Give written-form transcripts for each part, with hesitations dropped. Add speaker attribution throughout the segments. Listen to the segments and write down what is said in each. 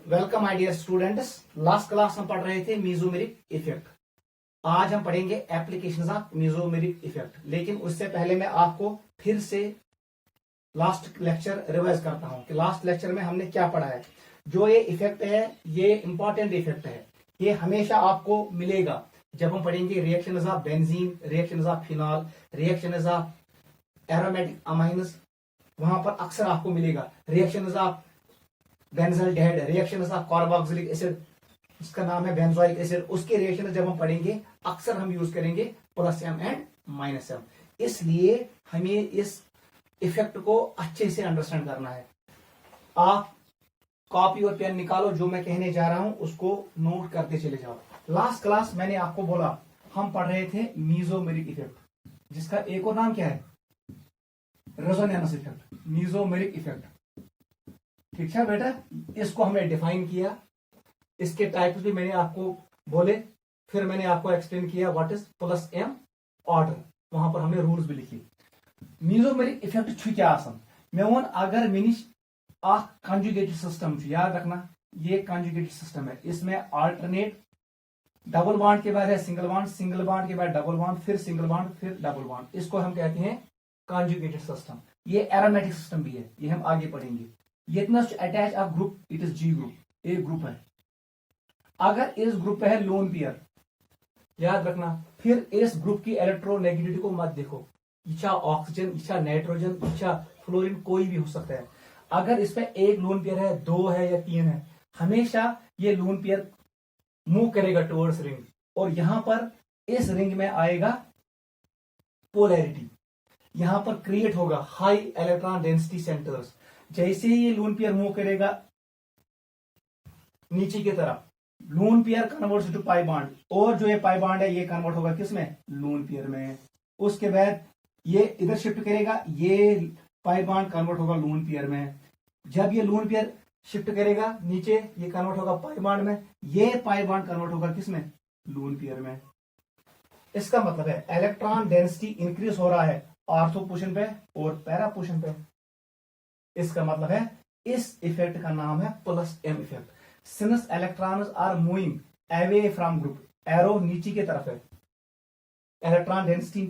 Speaker 1: Welcome my dear students. Last class हम पढ़ रहे थे मीजोमेरिक इफेक्ट। आज हम पढ़ेंगे एप्लीकेशंस ऑफ मीजोमेरिक इफेक्ट। लेकिन उससे पहले मैं आपको फिर से लास्ट लेक्चर रिवाइज करता हूं कि लास्ट लेक्चर में हमने क्या पढ़ा है। जो ये इफेक्ट है ये इंपॉर्टेंट इफेक्ट है, ये हमेशा आपको मिलेगा जब हम पढ़ेंगे reactions of benzene, reactions of phenol, reactions of aromatic amines. वहां पर अक्सर आपको मिलेगा reactions of benzaldehyde, reactions of carboxylic acid, उसका नाम है बेंजोइक एसिड। उसके रिएक्शन जब हम पढ़ेंगे अक्सर हम यूज करेंगे plus M and minus M. इसलिए हमें इस इफेक्ट को अच्छे से अंडरस्टैंड करना है। आप कॉपी और पेन निकालो, जो मैं कहने जा रहा हूं उसको नोट करते चले जाओ। लास्ट क्लास मैंने आपको बोला हम पढ़ रहे थे मीजोमेरिक इफेक्ट, जिसका एक और नाम क्या है, रेजोनेंस इफेक्ट, मीजोमेरिक इफेक्ट। ठीक है बेटा, इसको हमने डिफाइन किया, इसके टाइप्स भी मैंने आपको बोले, फिर मैंने आपको एक्सप्लेन किया what is plus M order, वहां पर हमने रूल्स भी लिखे। मीजोमेरिक इफेक्ट छु क्या आसान मे वो अगर मे निश कंजुगेटेड सिस्टम, याद रखना ये कंजुगेटेड सिस्टम है, इसमें अल्टरनेट डबल बॉन्ड के बाद है सिंगल बॉन्ड, सिंगल बॉन्ड के बाद डबल बॉन्ड, फिर सिंगल बॉन्ड, फिर डबल बॉन्ड, इसको हम कहते हैं कंजुगेटेड सिस्टम। ये एरोमेटिक सिस्टम भी है, ये हम आगे पढ़ेंगे। ये attach of group, it is G group, एक ग्रुप है। अगर इस ग्रुप पे है लोन पेयर, याद रखना, फिर इस ग्रुप की इलेक्ट्रोनेगेटिविटी को मत देखो, इच्छा ऑक्सीजन, इच्छा नाइट्रोजन, इच्छा फ्लोरीन, कोई भी हो सकता है। अगर इस पे एक लोन पेयर है, दो है या तीन है, हमेशा ये लोन पेयर मूव करेगा टुवर्ड्स रिंग, और यहां पर इस रिंग में आएगा पोलैरिटी, यहां पर क्रिएट होगा हाई इलेक्ट्रॉन डेंसिटी सेंटर्स। जैसे ही ये लोन पेयर मूव करेगा नीचे की तरफ, lone pair converts to pi bond, और जो ये पाई बॉन्ड है ये कन्वर्ट होगा किसमें, लोन पेयर में। उसके बाद ये इधर शिफ्ट करेगा, ये पाई बॉन्ड कन्वर्ट होगा लोन पेयर में। जब ये लोन पेयर शिफ्ट करेगा नीचे, ये कन्वर्ट होगा पाई बॉन्ड में, ये पाई बॉन्ड कन्वर्ट होगा किसमें, लोन पेयर में। इसका मतलब है इलेक्ट्रॉन डेंसिटी इंक्रीज हो रहा है ऑर्थो पोजीशन पे और पैरा पोजीशन पे। इसका मतलब है इस इफेक्ट का नाम है plus M effect. Since electrons are moving away from group, arrow नीचे की तरफ है, इलेक्ट्रॉन डेंसिटी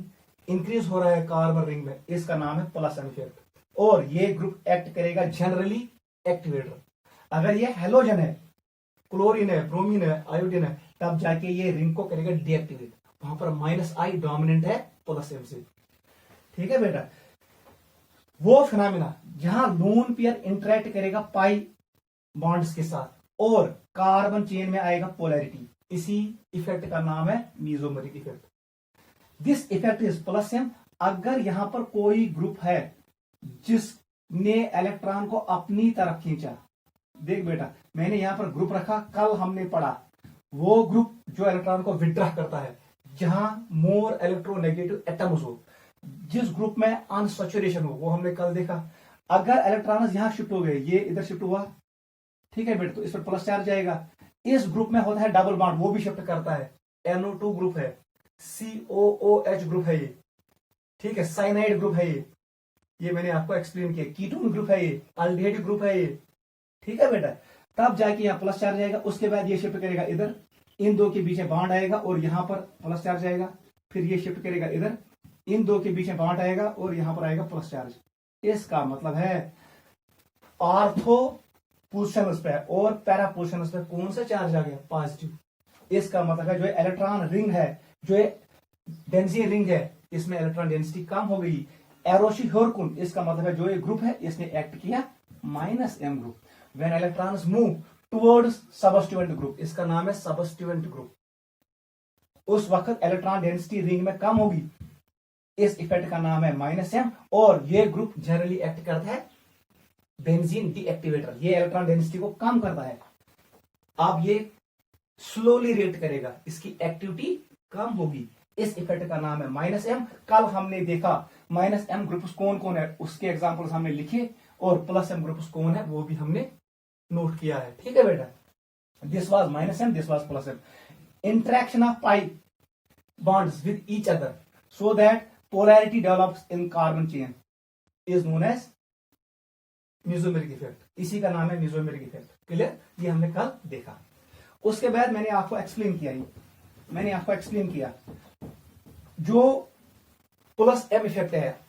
Speaker 1: इंक्रीज हो रहा है कार्बन रिंग में, इसका नाम है प्लस एम इफेक्ट। और ये ग्रुप एक्ट करेगा जनरली एक्टिवेटर। अगर ये हेलोजन है, क्लोरीन है, ब्रोमीन है, आयोडीन है, तब जाके ये रिंग को करेगा डीएक्टिवेट, वहां पर माइनस आई डोमिनेंट है प्लस एम से। ठीक है बेटा, वो फिनोमेना जहां लोन पेयर इंटरेक्ट करेगा पाई बॉन्ड्स के साथ और कार्बन चेन में आएगा पोलैरिटी, इसी इफेक्ट का नाम है mesomeric effect. This effect is plus M. अगर यहां पर कोई ग्रुप है जिसने इलेक्ट्रॉन को अपनी तरफ खींचा, देख बेटा मैंने यहां पर ग्रुप रखा, कल हमने पढ़ा वो ग्रुप जो इलेक्ट्रॉन को विड्रॉ करता है, जहां मोर इलेक्ट्रोनेगेटिव एटम्स हो, जिस ग्रुप में अनसैचुरेशन हो, वो हमने कल देखा। अगर इलेक्ट्रॉन्स यहां शिफ्ट हो गए, ये इधर शिफ्ट हुआ, ठीक है बेटा, तो इस पर प्लस चार्ज जाएगा। इस ग्रुप में होता है डबल बॉन्ड, वो भी शिफ्ट करता है, NO2 ग्रुप है, COOH ग्रुप है ये, ठीक है, साइनाइड ग्रुप है ये मैंने आपको एक्सप्लेन किया, कीटोन ग्रुप है ये, अल्डिहाइड ग्रुप है ये, ठीक है बेटा। तब जाके यहाँ प्लस चार्ज आएगा, उसके बाद ये शिफ्ट करेगा इधर, इन दो के बीच में बॉन्ड आएगा और यहाँ पर प्लस चार्ज आएगा, फिर ये शिफ्ट करेगा इधर, इन दो के बीच में बॉन्ड आएगा और यहां पर आएगा प्लस चार्ज। इसका मतलब है ऑर्थो पोजीशंस पे और पैरा पोजीशंस पे कौन सा चार्ज आ गया, पॉजिटिव। इसका मतलब है जो इलेक्ट्रॉन रिंग है, जो डेंसिटी रिंग है, इसमें इलेक्ट्रॉन डेंसिटी कम हो गई, एरोशी हॉर्कुन, इसका मतलब है जो ये ग्रुप है इसने एक्ट किया minus M group. When electrons move towards substituent group, इसका नाम है सबस्टिट्यूएंट ग्रुप, उस वक्त इलेक्ट्रॉन डेंसिटी रिंग में कम होगी, इस इफेक्ट का नाम है माइनस एम। और ये ग्रुप जनरली एक्ट करता है बेंजीन डीएक्टिवेटर, ये इलेक्ट्रॉन डेंसिटी को कम करता है। अब ये स्लोली रिएक्ट करेगा, इसकी एक्टिविटी कम होगी, इस इफेक्ट का नाम है माइनस एम। कल हमने देखा माइनस एम ग्रुप्स कौन कौन है, उसके एग्जांपल्स हमने लिखे, और प्लस एम ग्रुप्स कौन है वो भी हमने नोट किया है, ठीक है बेटा। This was minus M, this was plus M. Interaction of pi bonds with each other so that polarity develops in carbon chain is known as mesomeric effect, इसी का नाम है मेसोमेरिक इफेक्ट। क्लियर? ये हमने कल देखा। उसके बाद मैंने आपको एक्सप्लेन किया जो प्लस एम इफेक्ट है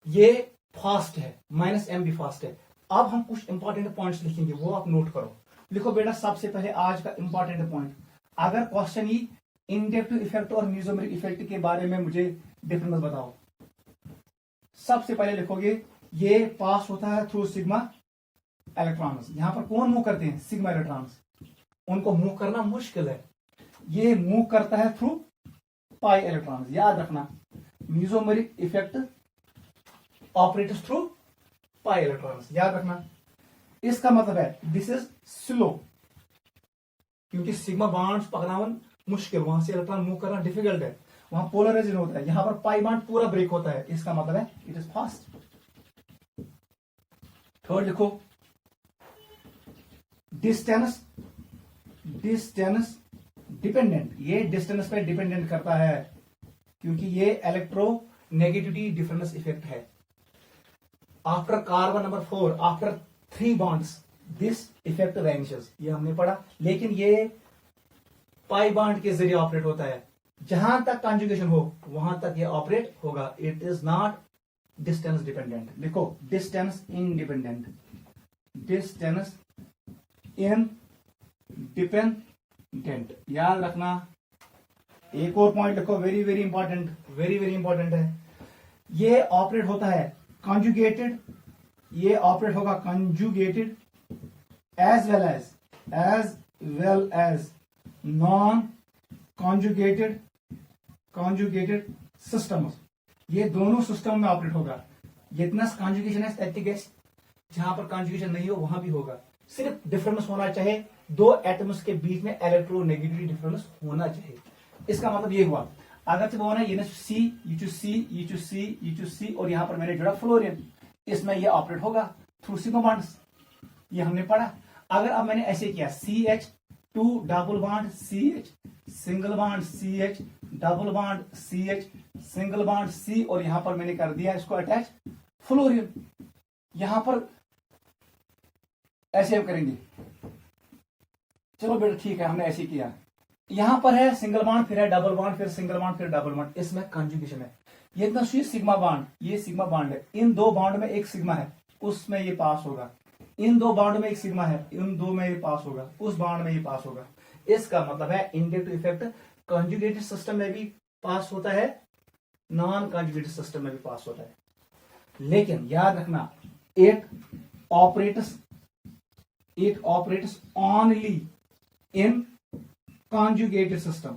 Speaker 1: ये फास्ट है, माइनस एम भी फास्ट है। अब हम कुछ इंपॉर्टेंट पॉइंट्स लिखेंगे, वो आप नोट करो। लिखो बेटा, सबसे पहले आज का इंपॉर्टेंट पॉइंट, अगर क्वेश्चन ही इंडक्टिव इफेक्ट और मेसोमेरिक इफेक्ट के बारे में मुझे डिफरेंस बताओ, सबसे पहले लिखोगे ये पास होता है थ्रू सिग्मा इलेक्ट्रॉन्स। यहां पर कौन मूव करते हैं? Sigma electrons. उनको मूव करना मुश्किल है, ये मूव करता है थ्रू पाई इलेक्ट्रॉन्स। याद रखना, mesomeric effect operates through pi electrons, याद रखना। इसका मतलब है दिस इज स्लो, क्योंकि सिग्मा बॉन्ड्स पकड़ना मुश्किल, वहां से इलेक्ट्रॉन मूव करना डिफिकल्ट है, वहां पोलराइजेशन होता है। यहां पर पाई बॉन्ड पूरा ब्रेक होता है, इसका मतलब है इट इज फास्ट। थर्ड लिखो, डिस्टेंस डिपेंडेंट। ये डिस्टेंस पे डिपेंडेंट करता है, क्योंकि ये इलेक्ट्रोनेगेटिविटी डिफरेंस इफेक्ट है। After carbon number 4, after 3 bonds this effect vanishes, ये हमने पढ़ा। लेकिन ये पाई बॉन्ड के जरिए ऑपरेट होता है, जहां तक कॉन्जुगेशन हो वहां तक ये ऑपरेट होगा। It is not distance dependent. लिखो, डिस्टेंस इंडिपेंडेंट, डिस्टेंस इंडिपेंडेंट, याद रखना। एक और पॉइंट लिखो, वेरी वेरी इंपॉर्टेंट है। ये ऑपरेट होता है कॉन्जुगेटेड, ये ऑपरेट होगा conjugated as well as non conjugated systems. ये दोनों सिस्टम में ऑपरेट होगा। जितना कॉन्जुगेशन है स्टैटिक गैस, जहां पर कॉन्जुगेशन नहीं हो वहां भी होगा। सिर्फ डिफरेंस होना चाहिए, दो एटम्स के बीच में इलेक्ट्रोनेगेटिविटी डिफरेंस होना चाहिए। इसका मतलब ये हुआ, अगर जब होना ये सी और यहां पर मैंने जोड़ा फ्लोरीन, इसमें ये ऑपरेट होगा थ्रू सिग्मा बॉन्ड्स, ये हमने पढ़ा। अगर अब मैंने ऐसे किया CH2 double bond CH single bond CH double bond CH single bond C, और यहां पर मैंने कर दिया इसको अटैच फ्लोरीन। यहां पर ऐसे हम करेंगे, चलो बेटा ठीक है, हमने ऐसे किया। यहां पर है सिंगल बॉन्ड, फिर है डबल बॉन्ड, फिर सिंगल बॉन्ड, फिर डबल बॉन्ड, इसमें कंजुगेशन है। ये इतना सिग्मा बॉन्ड, ये सिग्मा बॉन्ड है, इन दो बॉन्ड में एक सिग्मा है, उसमें ये पास होगा। इन दो बॉन्ड में एक सिग्मा है, इन दो में ये पास होगा, उस बॉन्ड में ये पास होगा। इसका मतलब है इंडक्टिव इफेक्ट कंजुगेटेड सिस्टम में भी पास होता है, नॉन कंजुगेटेड सिस्टम में भी पास होता है। लेकिन याद रखना, it operates only in conjugated system.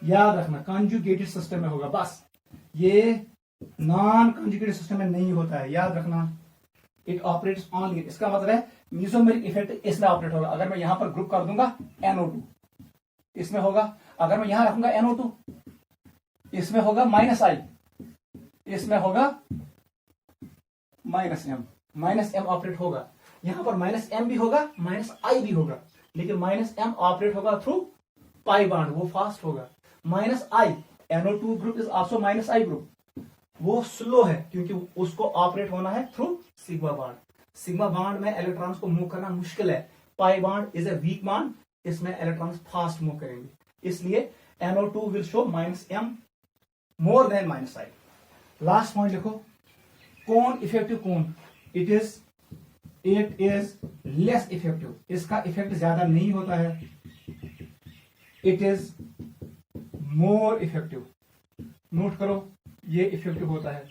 Speaker 1: याद रखना, कॉन्जुगेटेड सिस्टम में होगा बस, ये नॉन कॉन्जुगेटेड सिस्टम में नहीं होता है, याद रखना। इट ऑपरेट्स ओनली, इसका मतलब है मेसोमेरिक इफेक्ट इसमें ऑपरेट होगा। अगर मैं यहां पर ग्रुप कर दूंगा NO2, इसमें होगा। अगर मैं यहां रखूंगा NO2, इसमें होगा -I, इसमें होगा -M ऑपरेट होगा। यहां पर -M भी होगा, -I भी होगा, लेकिन -M ऑपरेट होगा थ्रू पाई बॉन्ड, वो फास्ट होगा। -I, NO2 group is also -I group, वो स्लो है, क्योंकि उसको ऑपरेट होना है through sigma bond. Sigma bond में इलेक्ट्रॉन्स को मूव करना मुश्किल है। Pi bond is a weak bond, इसमें इलेक्ट्रॉन्स फास्ट मूव करेंगे, इसलिए NO2 will show -M more than -I। Last point लिखो, कौन इफेक्टिव कौन, इट इज लेस इफेक्टिव, इसका इफेक्ट ज्यादा नहीं होता है, it is more effective. Note करो, ये इफेक्टिव होता है।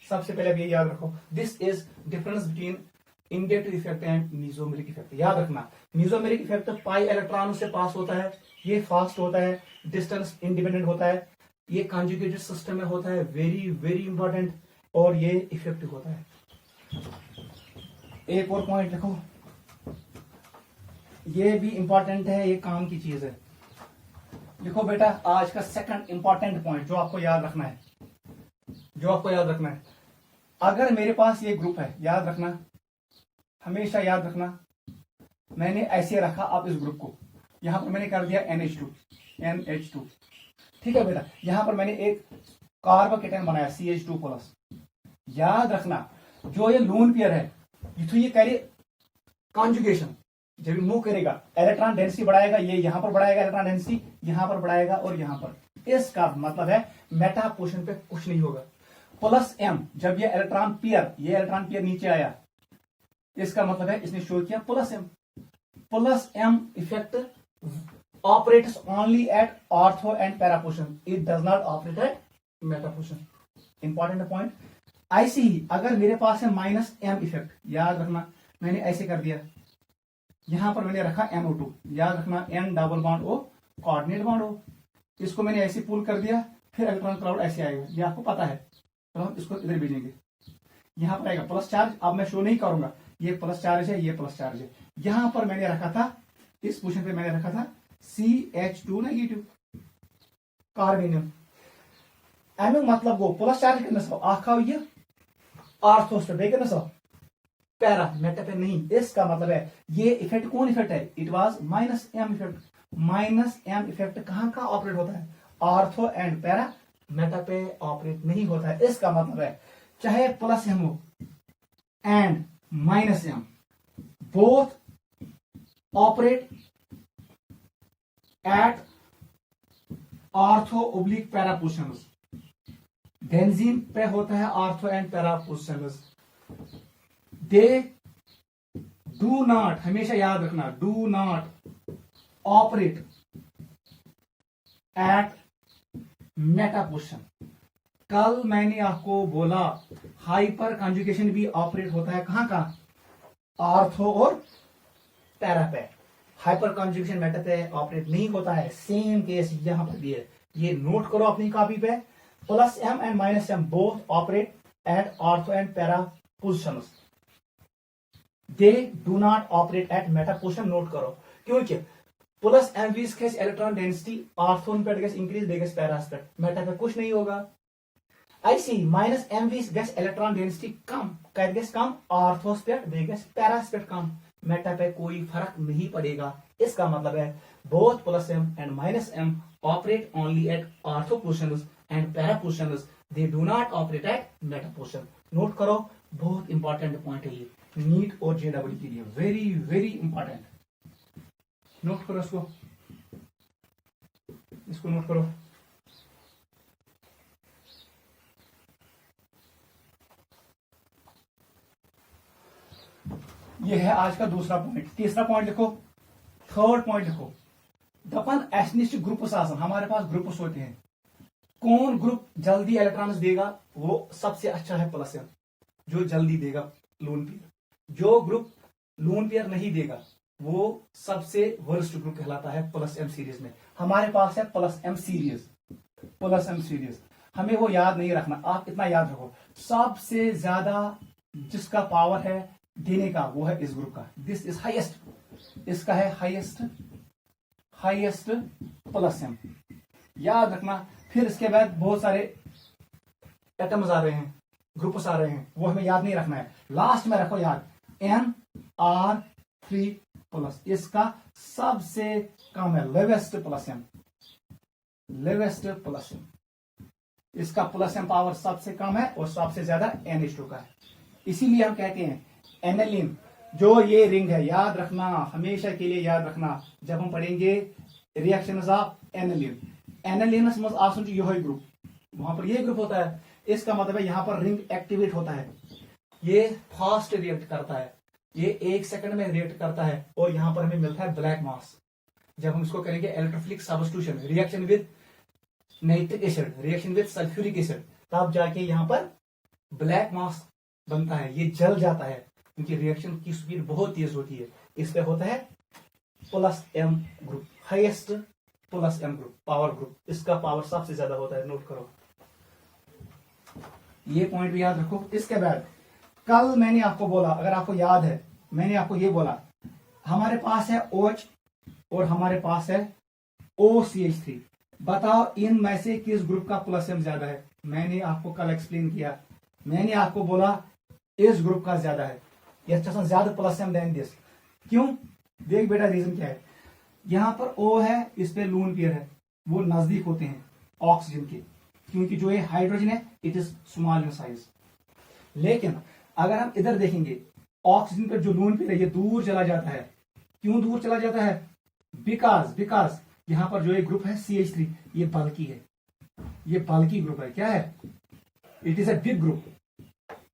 Speaker 1: सबसे पहले ये याद रखो, this is difference between inductive effect and mesomeric effect. याद रखना, मेसोमेरिक इफेक्ट पाई इलेक्ट्रॉन से पास होता है, ये फास्ट होता है, डिस्टेंस इंडिपेंडेंट होता है, ये कॉन्जुगेटेड सिस्टम में होता है, वेरी वेरी इंपॉर्टेंट, और ये इफेक्टिव होता है। एक और पॉइंट लिखो, ये भी इंपॉर्टेंट है, ये काम की चीज है। लिखो बेटा, आज का सेकंड इंपॉर्टेंट पॉइंट जो आपको याद रखना है, अगर मेरे पास ये ग्रुप है, याद रखना, हमेशा याद रखना, मैंने ऐसे रखा अब इस ग्रुप को, यहां पर मैंने कर दिया NH2, ठीक है बेटा। यहां पर मैंने एक कार्बोकेटायन बनाया CH2+। याद रखना, जो ये लोन पेयर है तो ये करे कॉन्जुगेशन, जब मूव करेगा इलेक्ट्रॉन डेंसिटी बढ़ाएगा, ये यहां पर बढ़ाएगा इलेक्ट्रॉन डेंसिटी, यहां पर बढ़ाएगा और यहां पर। इसका मतलब है मेटा पोजीशन पे कुछ नहीं होगा। प्लस एम, जब ये इलेक्ट्रॉन पेयर नीचे आया, इसका मतलब है इसने शो किया plus M. Plus M effect operates only at ortho and para position, it does not operate at meta position. Important point. ऐसे ही अगर मेरे पास है माइनस एम इफेक्ट, याद रखना मैंने ऐसे कर दिया, यहां पर मैंने रखा NO2, याद रखना N double bond O coordinate bond O, इसको मैंने ऐसे पुल कर दिया, फिर इलेक्ट्रॉन क्लाउड ऐसे आएगा, ये आपको पता है। तो हम इसको इधर भेजेंगे, यहां पर आएगा प्लस चार्ज। अब मैं शो नहीं करूंगा, ये प्लस चार्ज है, ये प्लस चार्ज है। यहां पर मैंने रखा था, इस पोजीशन पे मैंने रखा था CH2 नेगेटिव कार्बोनियम। अमुक मतलब गो प्लस चार्ज करने सो आखा ये आर्थोस पे बेकर सो पैरा मेटा पे नहीं। इसका मतलब है ये इफेक्ट कौन इफेक्ट है, it was minus M effect. Minus M effect कहां का ऑपरेट होता है, आर्थो एंड पैरा मेटा पे ऑपरेट नहीं होता है। इसका मतलब है चाहे प्लस एम हो and minus M both operate at ortho oblique para positions. Benzene पे होता है ortho and para positions. They do not, हमेशा याद रखना, do not operate at meta position. कल मैंने आपको बोला हाइपर कॉन्जुगेशन भी ऑपरेट होता है कहां का, आर्थो और पैरा पे। हाइपर कॉन्जुगेशन मेटा पे ऑपरेट नहीं होता है। सेम केस यहां पर भी है, ये नोट करो अपनी कॉपी पे। Plus M and minus M both operate at ortho and para positions. They do not operate at meta position. Note करो, क्योंकि प्लस एम वीज के इलेक्ट्रॉन डेंसिटी आर्थोन पे गैस इंक्रीज देगस पैरा पे, मेटा पे कुछ नहीं होगा। ऐसी माइनस एम वीज गैस इलेक्ट्रॉन डेंसिटी कम कर गैस कम आर्थोस पे देगस पैरा पे कम, मेटा पे कोई फर्क नहीं पड़ेगा। इसका मतलब है both plus M and minus M operate only at ortho positions and para positions, they do not operate at meta position. Note करो, बहुत इंपॉर्टेंट पॉइंट है ये नीट और JEE के लिए, वेरी वेरी इंपॉर्टेंट। नोट करो इसको नोट करो। यह है आज का दूसरा पॉइंट। तीसरा पॉइंट लिखो, थर्ड पॉइंट लिखो। दपन एसनिस्ट ग्रुप आसान, हमारे पास ग्रुप्स होते हैं। कौन ग्रुप जल्दी इलेक्ट्रॉन्स देगा वो सबसे अच्छा है प्लस एम, जो जल्दी देगा लोन पेयर। जो ग्रुप लोन पेयर नहीं देगा वो सबसे वर्स्ट ग्रुप कहलाता है प्लस एम सीरीज में। हमारे पास है प्लस एम सीरीज। हमें वो याद नहीं रखना, आप इतना याद रखो, सबसे ज्यादा जिसका पावर है देने का वो है इस ग्रुप का, दिस इज हाईएस्ट। इसका है हाईएस्ट प्लस एम, याद रखना। फिर इसके बाद बहुत सारे एटम्स आ रहे हैं, ग्रुप्स आ रहे हैं, वो हमें याद नहीं रखना है। लास्ट में रखो याद NR3 प्लस, इसका सबसे कम है लेवेस्ट प्लस एम। इसका प्लस एम पावर सबसे कम है और सबसे ज्यादा NH2 का है। इसीलिए हम कहते हैं एनालिन, जो ये रिंग है, याद रखना, हमेशा के लिए याद रखना। जब हम पढ़ेंगे रिएक्शंस ऑफ एनालिनस में आसन यही ग्रुप, वहां पर ये ग्रुप होता है। इसका मतलब है यहाँ पर रिंग एक्टिवेट होता है, ये फास्ट रिएक्ट करता है, ये 1 सेकंड में रिएक्ट करता है और यहां पर हमें मिलता है ब्लैक मास। जब हम इसको करेंगे electrophilic substitution, reaction with nitric acid, reaction with sulphuric acid, तब जाके यहां पर ब्लैक मास बनता है, ये जल जाता है क्योंकि रिएक्शन की स्पीड बहुत तेज होती है। इस पे होता है plus M group, highest plus M group, power group, इसका पावर सबसे ज्यादा होता है। नोट करो, ये पॉइंट भी याद रखो। इसके बाद कल मैंने आपको बोला, अगर आपको याद है, मैंने आपको ये बोला हमारे पास है OH और हमारे पास है OCH3, बताओ इनमें से किस ग्रुप का प्लस एम ज्यादा है। मैंने आपको कल एक्सप्लेन किया, मैंने आपको बोला इस ग्रुप का ज्यादा है, यह ज्यादा प्लस एम देन दिस। क्यों? देख बेटा, रीजन क्या है। यहां पर O है, इस पे लोन पेयर है, वो नजदीक होते हैं ऑक्सीजन के, क्योंकि जो ये हाइड्रोजन है it is small in size. लेकिन अगर हम इधर देखेंगे ऑक्सीजन का जो लोन पेयर है ये दूर चला जाता है। क्यों दूर चला जाता है? बिकॉज यहां पर जो एक ग्रुप है CH3 ये बल्की है, ये बल्की ग्रुप है। क्या है? It is a big group.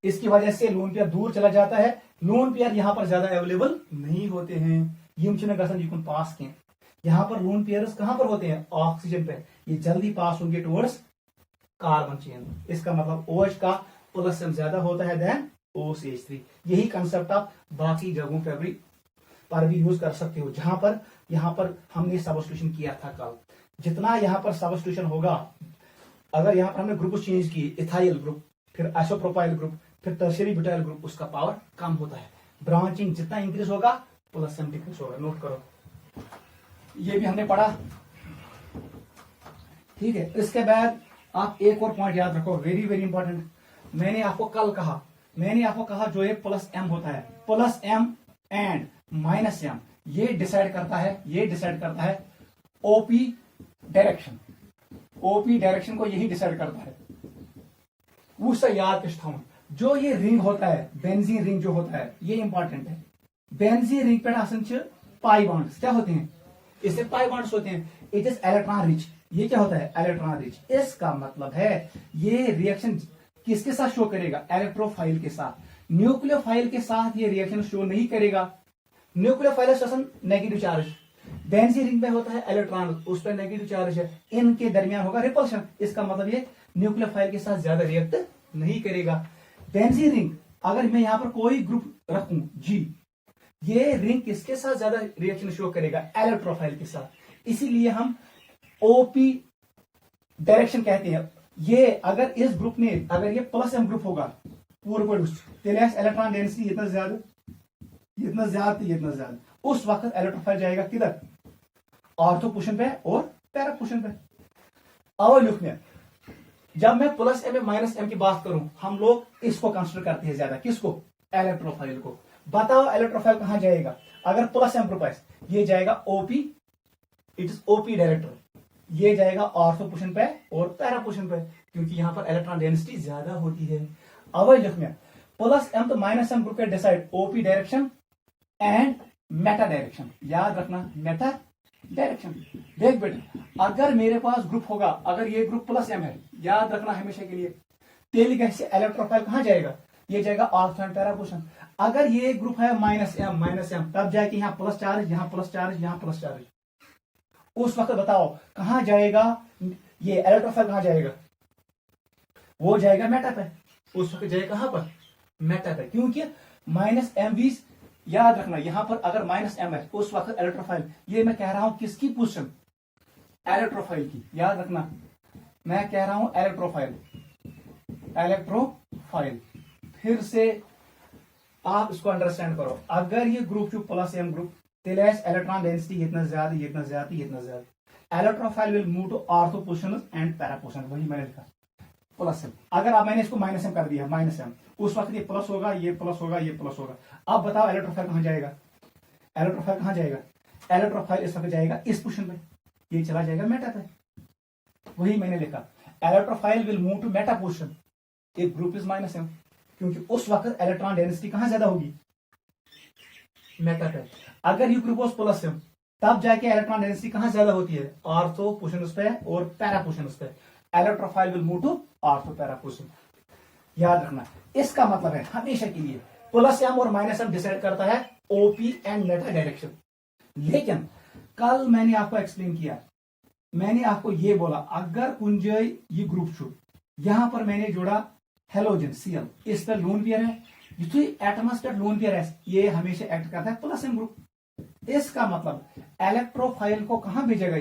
Speaker 1: इसकी वजह से लोन पेयर दूर चला जाता है। लोन पेयर यहां पर ज्यादा अवेलेबल नहीं होते हैं। यम पास के यहां पर लोन पेयर्स कहां पर होते हैं? ऑक्सीजन पे। ये जल्दी पास होंगे टुवर्ड्स कार्बन चेन। इसका मतलब OH का प्लस एम ज्यादा होता है देन OCH3। यही कंसेप्ट आप बाकी जगहों पर भी यूज कर सकते हो। यहां पर हमने सब्स्टिट्यूशन किया था कल। जितना यहां पर सब्स्टिट्यूशन होगा, अगर यहां पर हमने ग्रुप चेंज किए, इथाइल ग्रुप, फिर आइसोप्रोपाइल ग्रुप, फिर टर्शियरी ब्यूटाइल ग्रुप, उसका पावर कम होता है। ब्रांचिंग जितना इंक्रीज होगा प्लस एम डिक्रीज होगा। नोट करो, ये भी हमने पढ़ा। ठीक है, इसके बाद आप एक और पॉइंट याद रखो, वेरी वेरी इंपॉर्टेंट। मैंने आपको कहा जो एक प्लस एम होता है, plus M and minus M, ये डिसाइड करता है ओपी डायरेक्शन। ओपी डायरेक्शन को यही डिसाइड करता है। उससे याद किया जो ये रिंग होता है, बेंजीन रिंग जो होता है, ये इंपॉर्टेंट है। बेंजीन रिंग पे आसन पाई बॉन्ड्स क्या होते हैं? इससे पाई बॉन्ड्स होते हैं। It is electron rich. ये क्या होता है? Electron rich. इसका मतलब है ये रिएक्शन किसके साथ शो करेगा? इलेक्ट्रोफाइल के साथ। न्यूक्लियोफाइल के साथ ये रिएक्शन शो नहीं करेगा। Nucleophile negative charge, benzene ring में होता है इलेक्ट्रॉन, उस पर नेगेटिव चार्ज है, इनके दरमियान होगा रिपल्शन। इसका मतलब ये न्यूक्लियोफाइल के साथ ज्यादा रिएक्ट नहीं करेगा। बेंजीन रिंग, अगर मैं यहां पर कोई ग्रुप रखूं G, ये रिंग किसके साथ ज्यादा रिएक्शन शो करेगा? इलेक्ट्रोफाइल के साथ। इसीलिए हम ओपी डायरेक्शन कहते हैं। ये अगर इस ग्रुप में अगर ये प्लस एम ग्रुप होगा पूर्व इलेक्ट्रॉन डेंसिटी इतना ज्यादा, उस वक्त इलेक्ट्रोफाइल जाएगा किधर? ऑर्थो पोजीशन पे और पैरा पोजीशन पे। अब लुक में जब मैं प्लस एम माइनस एम की बात करूं, हम लोग इसको कंसिडर करते हैं ज्यादा। किसको? इलेक्ट्रोफाइल को। बताओ इलेक्ट्रोफाइल कहां जाएगा? अगर प्लस एम ग्रुप है, ये जाएगा OP, it is OP director. ये जाएगा ऑर्थो पोजीशन पे और पैरा पोजीशन पे, क्योंकि यहां पर इलेक्ट्रॉन डेंसिटी ज्यादा होती है। अब लिख में प्लस एम तो माइनस एम ग्रुप के decide OP direction and Meta direction. याद रखना, मेटा डायरेक्शन। देख बेटा, अगर मेरे पास ग्रुप होगा, अगर ये ग्रुप प्लस एम है, याद रखना हमेशा के लिए, तेल से इलेक्ट्रोफाइल कहां जाएगा? ये जाएगा ऑर्थो एंड पैरा पोजीशन। अगर ये ग्रुप है माइनस एम, तब जाएगी यहाँ प्लस चार्ज, यहाँ प्लस चार्ज, यहाँ प्लस चार्ज। उस वक्त बताओ कहां जाएगा ये इलेक्ट्रोफाइल? कहां जाएगा? वो जाएगा मेटा पे। उस वक्त जाएगा कहां पर? मेटा पे, क्योंकि माइनस एम भी याद रखना। यहां पर अगर माइनस एम है, उस वक्त इलेक्ट्रोफाइल, ये मैं कह रहा हूं किसकी पोजीशन? इलेक्ट्रोफाइल की। याद रखना, मैं कह रहा हूं इलेक्ट्रोफाइल। फिर से आप इसको अंडरस्टैंड करो। अगर ये ग्रुप जो plus M group, electron density इतना ज्यादा, electrophile will move to ortho position and para position. वही मैंने लिखा प्लस एम। अगर आप मैंने इसको माइनस एम कर दिया, माइनस एम, उस वक्त ये प्लस होगा, ये प्लस होगा, ये प्लस होगा। अब बताओ इलेक्ट्रोफाइल कहां जाएगा? इलेक्ट्रोफाइल इस वक्त जाएगा इस पोजीशन पे, ये चला जाएगा मेटा पे। वही मैंने लिखा, electrophile will move to meta position if group is minus M, क्योंकि उस वक्त इलेक्ट्रॉन डेंसिटी कहां ज्यादा होगी? मेटा पे। अगर ये ग्रुप प्लस एम, तब जाके इलेक्ट्रॉन डेंसिटी कहां ज्यादा होती है? ऑर्थो पोजीशन पे और पैरा पोजीशन पे। Electrophile will move to ortho para position. याद रखना, इसका मतलब है हमेशा के लिए प्लस एम और माइनस एम डिसाइड करता है ओपी एंड मेटा डायरेक्शन। लेकिन कल मैंने आपको एक्सप्लेन किया, मैंने आपको ये बोला, अगर कुंजय ये ग्रुप छू, यहां पर मैंने जोड़ा हेलोजन Cl, इस पर लोन पेयर है, जितनी एटमस पर लोन पेयर है, ये हमेशा एक्ट करता है प्लस एम ग्रुप। इसका मतलब इलेक्ट्रोफाइल को कहां भेजेगा?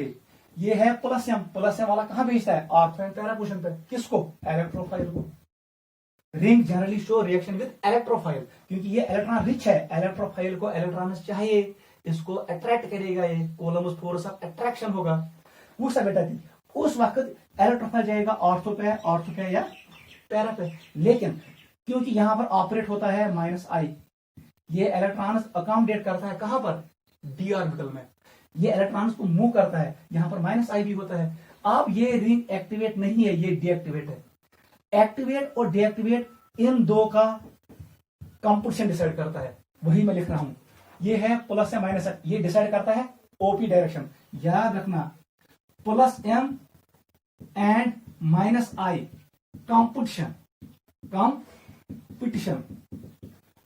Speaker 1: ये है प्लस एम वाला कहां भेजता है? ऑर्थो एंड पैरा पोजीशन पे। किसको? इलेक्ट्रोफाइल को। Ring generally show reaction with electrophile, क्योंकि ये इलेक्ट्रॉन रिच है। इलेक्ट्रोफाइल को इलेक्ट्रॉन चाहिए, इसको अट्रैक्ट करेगा, ये कोलम्बस फोर्स ऑफ अट्रैक्शन होगा। वो सब बेटा थी। उस वक्त इलेक्ट्रोफाइल जाएगा ऑर्थो पे या पैरा पे। लेकिन क्योंकि यहां पर ऑपरेट होता है -I, ये इलेक्ट्रॉन्स अकोमोडेट करता है कहां पर? डी ऑर्बिटल में। ये इलेक्ट्रॉन्स को मूव करता है, यहां पर -I भी होता है। अब ये रिंग एक्टिवेट नहीं है, ये डीएक्टिवेट है। एक्टिवेट और डीएक्टिवेट इन दो का कंपोजिशन डिसाइड करता है, वही मैं लिख रहा हूं। ये है प्लस या माइनस, ये डिसाइड करता है ओपी डायरेक्शन। याद रखना, plus M and minus I composition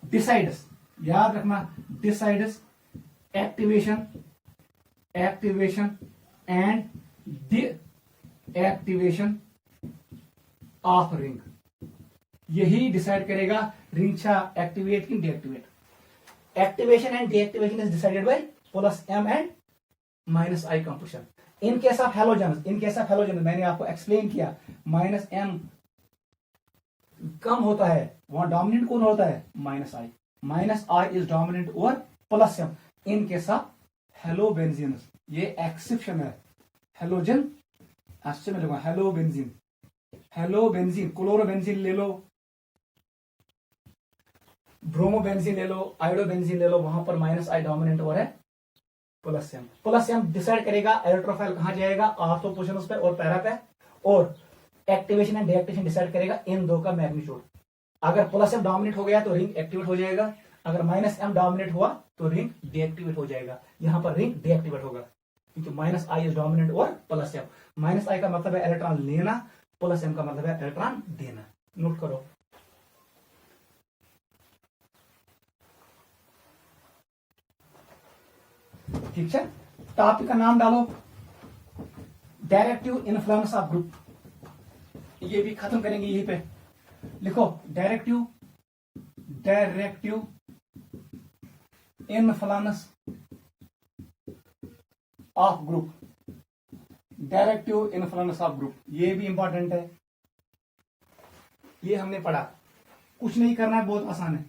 Speaker 1: decides, याद रखना, decides activation and deactivation of ring. यही डिसाइड करेगा रिंग छा एक्टिवेट कि deactivate. Activation and deactivation is decided by plus M and minus I composition. In case of halogen मैंने आपको explain किया, minus M कम होता है, वहां डोमिनेंट कौन होता है, minus I is dominant over plus M. In case of halobenzene, ये एक्सेप्शन है। हेलोजन अच्छे में लगा, हेलोबेंजीन, क्लोरोबेंजीन ले लो, ब्रोमोबेंजीन ले लो, आयोडोबेंजीन ले लो, वहां पर माइनस आई डोमिनेंट और है प्लस एम डिसाइड करेगा इलेक्ट्रोफाइल कहां जाएगा, ऑर्थो पोजीशंस पे और पैरा पे, और एक्टिवेशन एंड डीएक्टिवेशन डिसाइड करेगा इन दो का मैग्नीट्यूड। अगर प्लस एम डोमिनेट हो गया तो रिंग एक्टिवेट हो जाएगा, अगर माइनस एम डोमिनेट हुआ तो रिंग डीएक्टिवेट हो जाएगा। यहां पर रिंग डीएक्टिवेट होगा क्योंकि माइनस आई इज डोमिनेंट और प्लस एम। माइनस आई का मतलब है इलेक्ट्रॉन लेना, प्लस एम का मतलब है इलेक्ट्रॉन देना। नोट करो। ठीक है, टॉपिक का नाम डालो, डायरेक्टिव इन्फ्लुएंस ऑफ ग्रुप। ये भी खत्म करेंगे यहीं पे। लिखो directive influence of group, directive influence of group, ये भी इंपॉर्टेंट है। ये हमने पढ़ा, कुछ नहीं करना है, बहुत आसान है।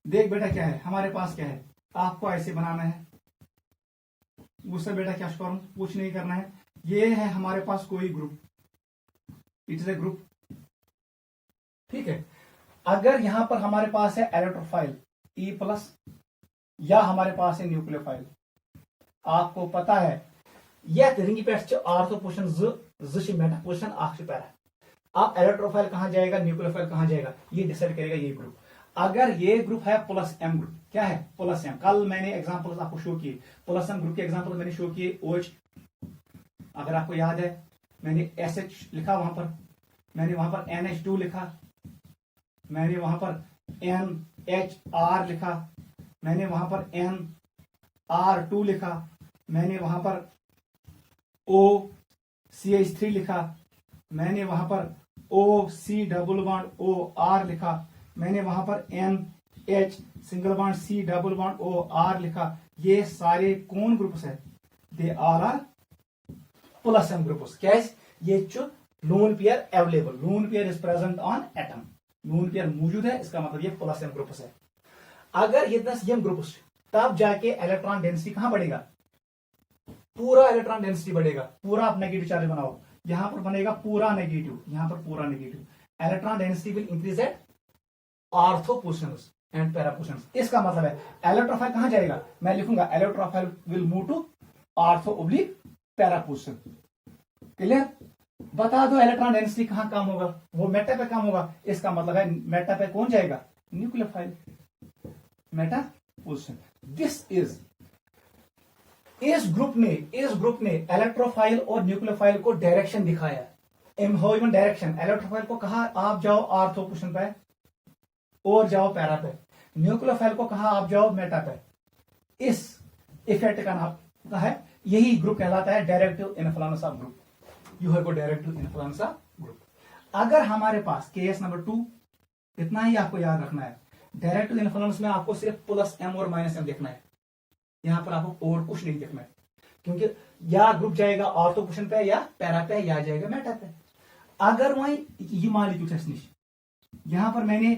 Speaker 1: देख बेटा क्या है हमारे पास, क्या है, आपको ऐसे बनाना है, उससे बेटा क्या करूं, कुछ नहीं करना है। ये है हमारे पास कोई group, it is a group, ठीक है। अगर यहां पर हमारे पास है इलेक्ट्रोफाइल ई प्लस, या हमारे पास है न्यूक्लियोफाइल, आपको पता है यह रिंग पे ऑर्थो पोजीशन ज मेटा पोजीशन आख पैरा। अब इलेक्ट्रोफाइल कहां जाएगा, न्यूक्लियोफाइल कहां जाएगा, ये डिसाइड करेगा ये ग्रुप। अगर ये ग्रुप है प्लस एम ग्रुप, क्या है प्लस एम, कल मैंने एग्जांपल्स आपको शो किए, प्लस एम ग्रुप के एग्जांपल मैंने शो किए। OH, अगर आपको याद है मैंने SH लिखा, वहां पर मैंने वहां पर NH2 लिखा, मैंने वहां पर NHR लिखा, मैंने वहां पर NR2 लिखा, मैंने वहां पर OCH3 लिखा, मैंने वहां पर OC डबल बॉन्ड OR लिखा, मैंने वहां पर NH single bond C double bond OR लिखा। ये सारे कौन ग्रुप्स है, they are plus M groups. क्या ये lone pair available, lone pair is present on atom, lone pair मौजूद है, इसका मतलब ये प्लस एम ग्रुप्स है। अगर ये 10 एम ग्रुप्स, तब जाके इलेक्ट्रॉन डेंसिटी कहां बढ़ेगा, पूरा इलेक्ट्रॉन डेंसिटी बढ़ेगा। पूरा आप नेगेटिव चार्ज बनाओ, यहां पर बनेगा पूरा नेगेटिव, यहां पर पूरा negative. Electron density will increase at ortho positions and para positions. इसका मतलब है इलेक्ट्रोफाइल कहां जाएगा, मैं लिखूंगा electrophile will move to ortho oblique para position. Clear, बता दो इलेक्ट्रॉन डेंसिटी कहां कम होगा, वो मेटा पे कम होगा। इसका मतलब है मेटा पे कौन जाएगा, nucleophile, Meta position. This is, इस ग्रुप ने इलेक्ट्रोफाइल और न्यूक्लियोफाइल को डायरेक्शन दिखाया, इवन डायरेक्शन। इलेक्ट्रोफाइल को कहा आप जाओ ऑर्थो पोजीशन पे और जाओ पैरा पे, न्यूक्लियोफाइल को कहा आप जाओ मेटा पे। इस इफेक्ट का नाम है, यही ग्रुप कहलाता है directive influence of group. You have got directive influence of group. अगर हमारे पास केस नंबर 2, इतना ही आपको याद रखना है, डायरेक्टिव इन्फ्लुएंस में आपको सिर्फ प्लस एम और माइनस एम देखना है, यहां पर आपको और कुछ नहीं देखना है, क्योंकि या ग्रुप जाएगा ऑर्थो पोजीशन पे या पैरा पे या जाएगा मेटा पे। अगर वही ये मान लीजिए यहां पर मैंने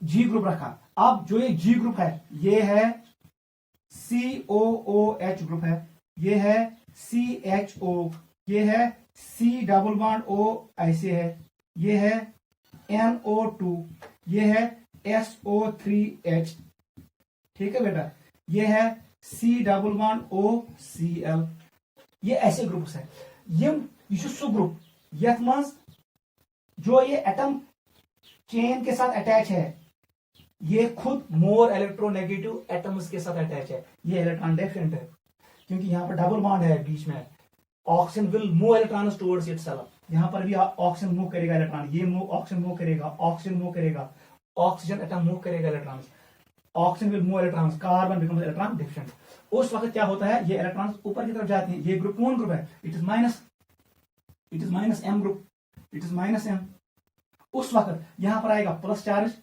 Speaker 1: जी ग्रुप रखा, अब जो ये जी ग्रुप है ये है COOH ग्रुप है, ये है CHO, ये है C डबल बॉन्ड O ऐसे है, ये है NO2, ये है SO3H, ठीक है बेटा, ये है C डबल बॉन्ड OCl। ये ऐसे ग्रुप्स है। ये सु ग्रुप यथ मज जो ये एटम चेन के साथ अटैच है, ये खुद मोर इलेक्ट्रोनेगेटिव एटम्स के साथ अटैच है, ये इलेक्ट्रॉन डेफिनेट है क्योंकि यहां पर डबल बॉन्ड है बीच में। Oxygen will move electrons towards itself, यहां पर भी ऑक्सीजन मूव करेगा इलेक्ट्रॉन, ये मूव ऑक्सीजन मूव करेगा, ऑक्सीजन मूव करेगा, ऑक्सीजन एटम मूव करेगा electrons, oxygen will move electrons, carbon becomes electron definite. उस वक्त क्या होता है, ये इलेक्ट्रॉन्स ऊपर की तरफ जाते हैं, ये ग्रुप कौन ग्रुप है, it is minus M group, it is minus M. उस वक्त यहां पर आएगा प्लस चार्ज,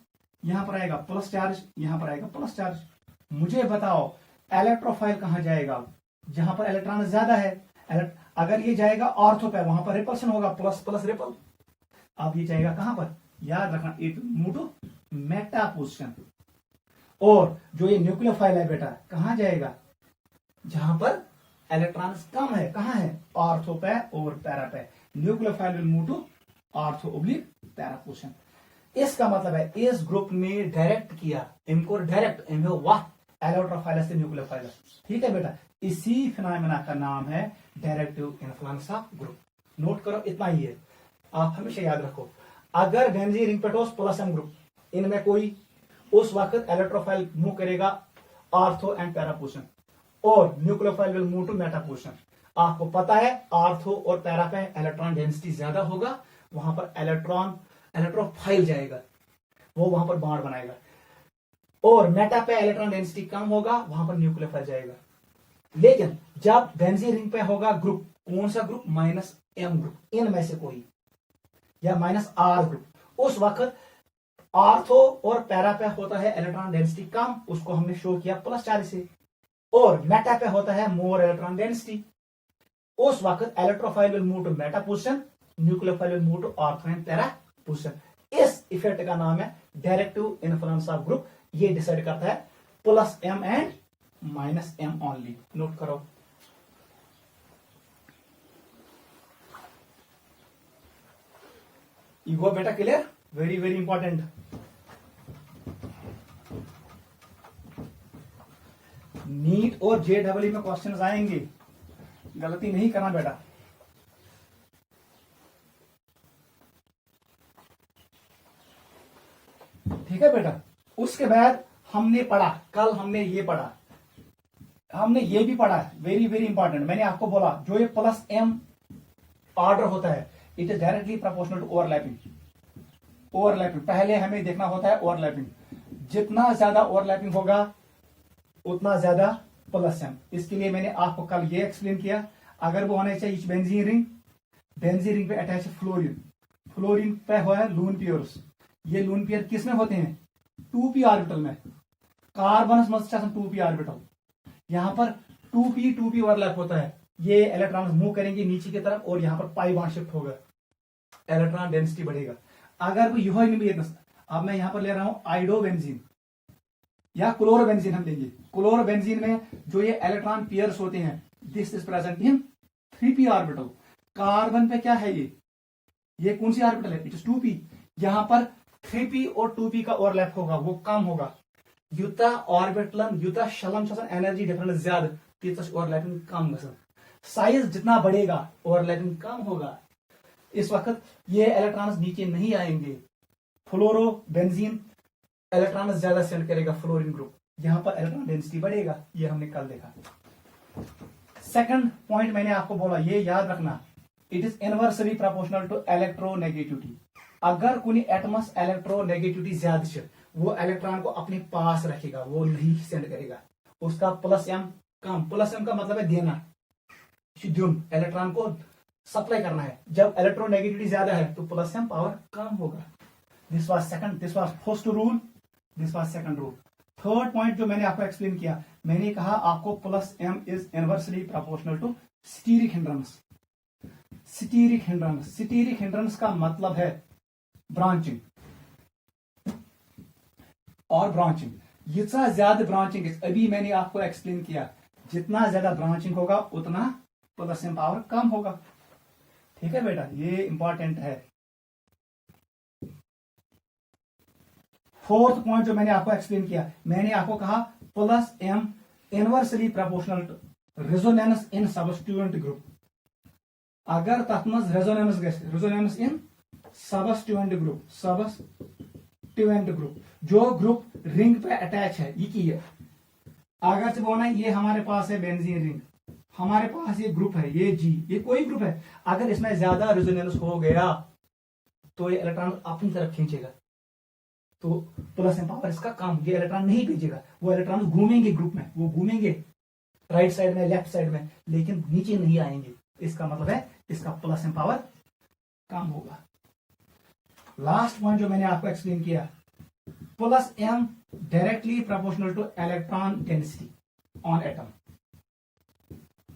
Speaker 1: यहां पर आएगा प्लस चार्ज, यहां पर आएगा प्लस चार्ज। मुझे बताओ इलेक्ट्रोफाइल कहां जाएगा, जहां पर इलेक्ट्रॉन ज्यादा है। अगर ये जाएगा ऑर्थो पे, वहां पर रिपल्शन होगा, प्लस प्लस रिपल। अब ये जाएगा कहां पर, याद रखना, it move to meta position. और जो ये न्यूक्लियोफाइल है बेटा, कहां जाएगा, जहां पर इलेक्ट्रॉन कम है, कहां है, ऑर्थो पे और पैरा पे। Nucleophile will move to ortho oblique para position. इसका मतलब है इस ग्रुप ने डायरेक्ट किया, इनको डायरेक्ट वाह इलेक्ट्रोफाइलस से न्यूक्लियोफाइलस। ठीक है बेटा, इसी फिनोमेना का नाम है directive influence of group. Note करो, इतना ही है, आप हमेशा याद रखो। अगर बेंजीन रिंग पे टोस प्लस एम ग्रुप, इनमें कोई, उस वक्त इलेक्ट्रोफाइल मूव करेगा ऑर्थो एंड पैरा पोजिशन और nucleophile will move to meta position. आपको पता है ऑर्थो और पैरा पे इलेक्ट्रॉन डेंसिटी ज्यादा होगा, वहां पर इलेक्ट्रोफाइल जाएगा, वो वहां पर बॉन्ड बनाएगा। और मेटा पे इलेक्ट्रॉन डेंसिटी कम होगा, वहां पर न्यूक्लियोफाइल जाएगा। लेकिन जब बेंजीन रिंग पे होगा ग्रुप, कौन सा ग्रुप, माइनस एम ग्रुप, इनमें से कोई, या माइनस आर ग्रुप, उस वक्त ऑर्थो और पैरा पे होता है इलेक्ट्रॉन डेंसिटी कम, उसको हमने शो किया प्लस चार्ज से। और मेटा पे होता है मोर इलेक्ट्रॉन डेंसिटी, उस वक्त electrophile will move to meta position, nucleophile will move to ortho and para position. इस इफेक्ट का नाम है डायरेक्टिव इन्फ्लुएंस ऑफ ग्रुप। ये डिसाइड करता है plus M and minus M only. Note करो, ईगो बेटा clear, very very important. NEET और JEE में क्वेश्चंस आएंगे, गलती नहीं करना बेटा। ठीक है बेटा, उसके बाद हमने पढ़ा, कल हमने ये पढ़ा, हमने ये भी पढ़ा, वेरी वेरी इंपॉर्टेंट। मैंने आपको बोला जो ये प्लस एम ऑर्डर होता है, it is directly proportional to overlapping. पहले हमें देखना होता है ओवरलैपिंग, जितना ज्यादा ओवरलैपिंग होगा उतना ज्यादा प्लस एम। इसके लिए मैंने आपको कल ये एक्सप्लेन किया, अगर वो होना चाहिए बेंजीन रिंग पे अटैच है फ्लोरीन पे हुआ है लून पेयर्स। ये लून पेयर किस में होते हैं, 2p ऑर्बिटल में। कार्बन मस्ट 2p ऑर्बिटल, यहां पर 2p ओवरलैप होता है। ये इलेक्ट्रॉन मूव करेंगे नीचे की तरफ और यहां पर पाई बॉन्ड शिफ्ट होगा, इलेक्ट्रॉन डेंसिटी बढ़ेगा। अगर वो यह नहीं, अब मैं यहां पर ले रहा हूं आइडोबेंजीन या क्लोरोबेंजीन, हम लेंगे क्लोरोबेंजीन में जो ये इलेक्ट्रॉन पेयर्स होते हैं, this is present in 3p orbital. Carbon पे क्या है, ये कौन सी ऑर्बिटल है, इट इज 2p। यहां पर 3p और 2p का ओवरलैप होगा, वो कम होगा। युता ऑर्बिटलन युता शलम एनर्जी डिफरेंस ज्यादा, तीस ओवरलैपिंग कम गसन। साइज जितना बढ़ेगा ओवरलैपिंग कम होगा। इस वक्त ये इलेक्ट्रॉन्स नीचे नहीं आएंगे। फ्लोरोबेंजीन इलेक्ट्रॉन्स ज्यादा सेंड करेगा फ्लोरीन ग्रुप, यहां पर इलेक्ट्रॉन डेंसिटी बढ़ेगा, ये हमने कल देखा। सेकंड पॉइंट मैंने आपको बोला, ये याद रखना, it is inversely proportional to electronegativity. अगर कोई एटमस इलेक्ट्रोनेगेटिविटी ज्यादा है, वो इलेक्ट्रॉन को अपने पास रखेगा, वो नहीं सेंड करेगा। उसका प्लस एम कम, प्लस एम का मतलब है देना, इलेक्ट्रॉन को सप्लाई करना है। जब इलेक्ट्रोनेगेटिविटी ज्यादा है तो प्लस एम पावर कम होगा। This was first rule, this was second rule. Third point जो मैंने आपको एक्सप्लेन किया, मैंने कहा आपको plus M is inversely proportional to steric hindrance. Steric hindrance का मतलब है ब्रांचिंग और ब्रांचिंग। जितना ज्यादा ब्रांचिंग, अभी मैंने आपको एक्सप्लेन किया, जितना ज्यादा ब्रांचिंग होगा उतना प्लस एम पावर कम होगा। ठीक है बेटा, ये इंपॉर्टेंट है। फोर्थ पॉइंट जो मैंने आपको एक्सप्लेन किया, मैंने आपको कहा plus M inversely proportional to resonance in substituent group. अगर तथ resonance in substituent group, constituent group, जो ग्रुप रिंग पे अटैच है, ये की है। अगर से बोलना ये हमारे पास है बेंजीन रिंग, हमारे पास ये ग्रुप है, ये जी, ये कोई ग्रुप है, अगर इसमें ज्यादा रेजोनेंस हो गया तो ये इलेक्ट्रॉन अपनी तरफ खींचेगा, तो प्लस एम पावर इसका काम, ये इलेक्ट्रॉन नहीं भेजेगा, वो इलेक्ट्रॉन घूमेंगे ग्रुप में, वो घूमेंगे राइट साइड में, लेफ्ट साइड में, लेकिन नीचे नहीं आएंगे। इसका मतलब है इसका प्लस एम पावर कम होगा। लास्ट पॉइंट जो मैंने आपको एक्सप्लेन किया, plus M directly proportional to electron density on atom.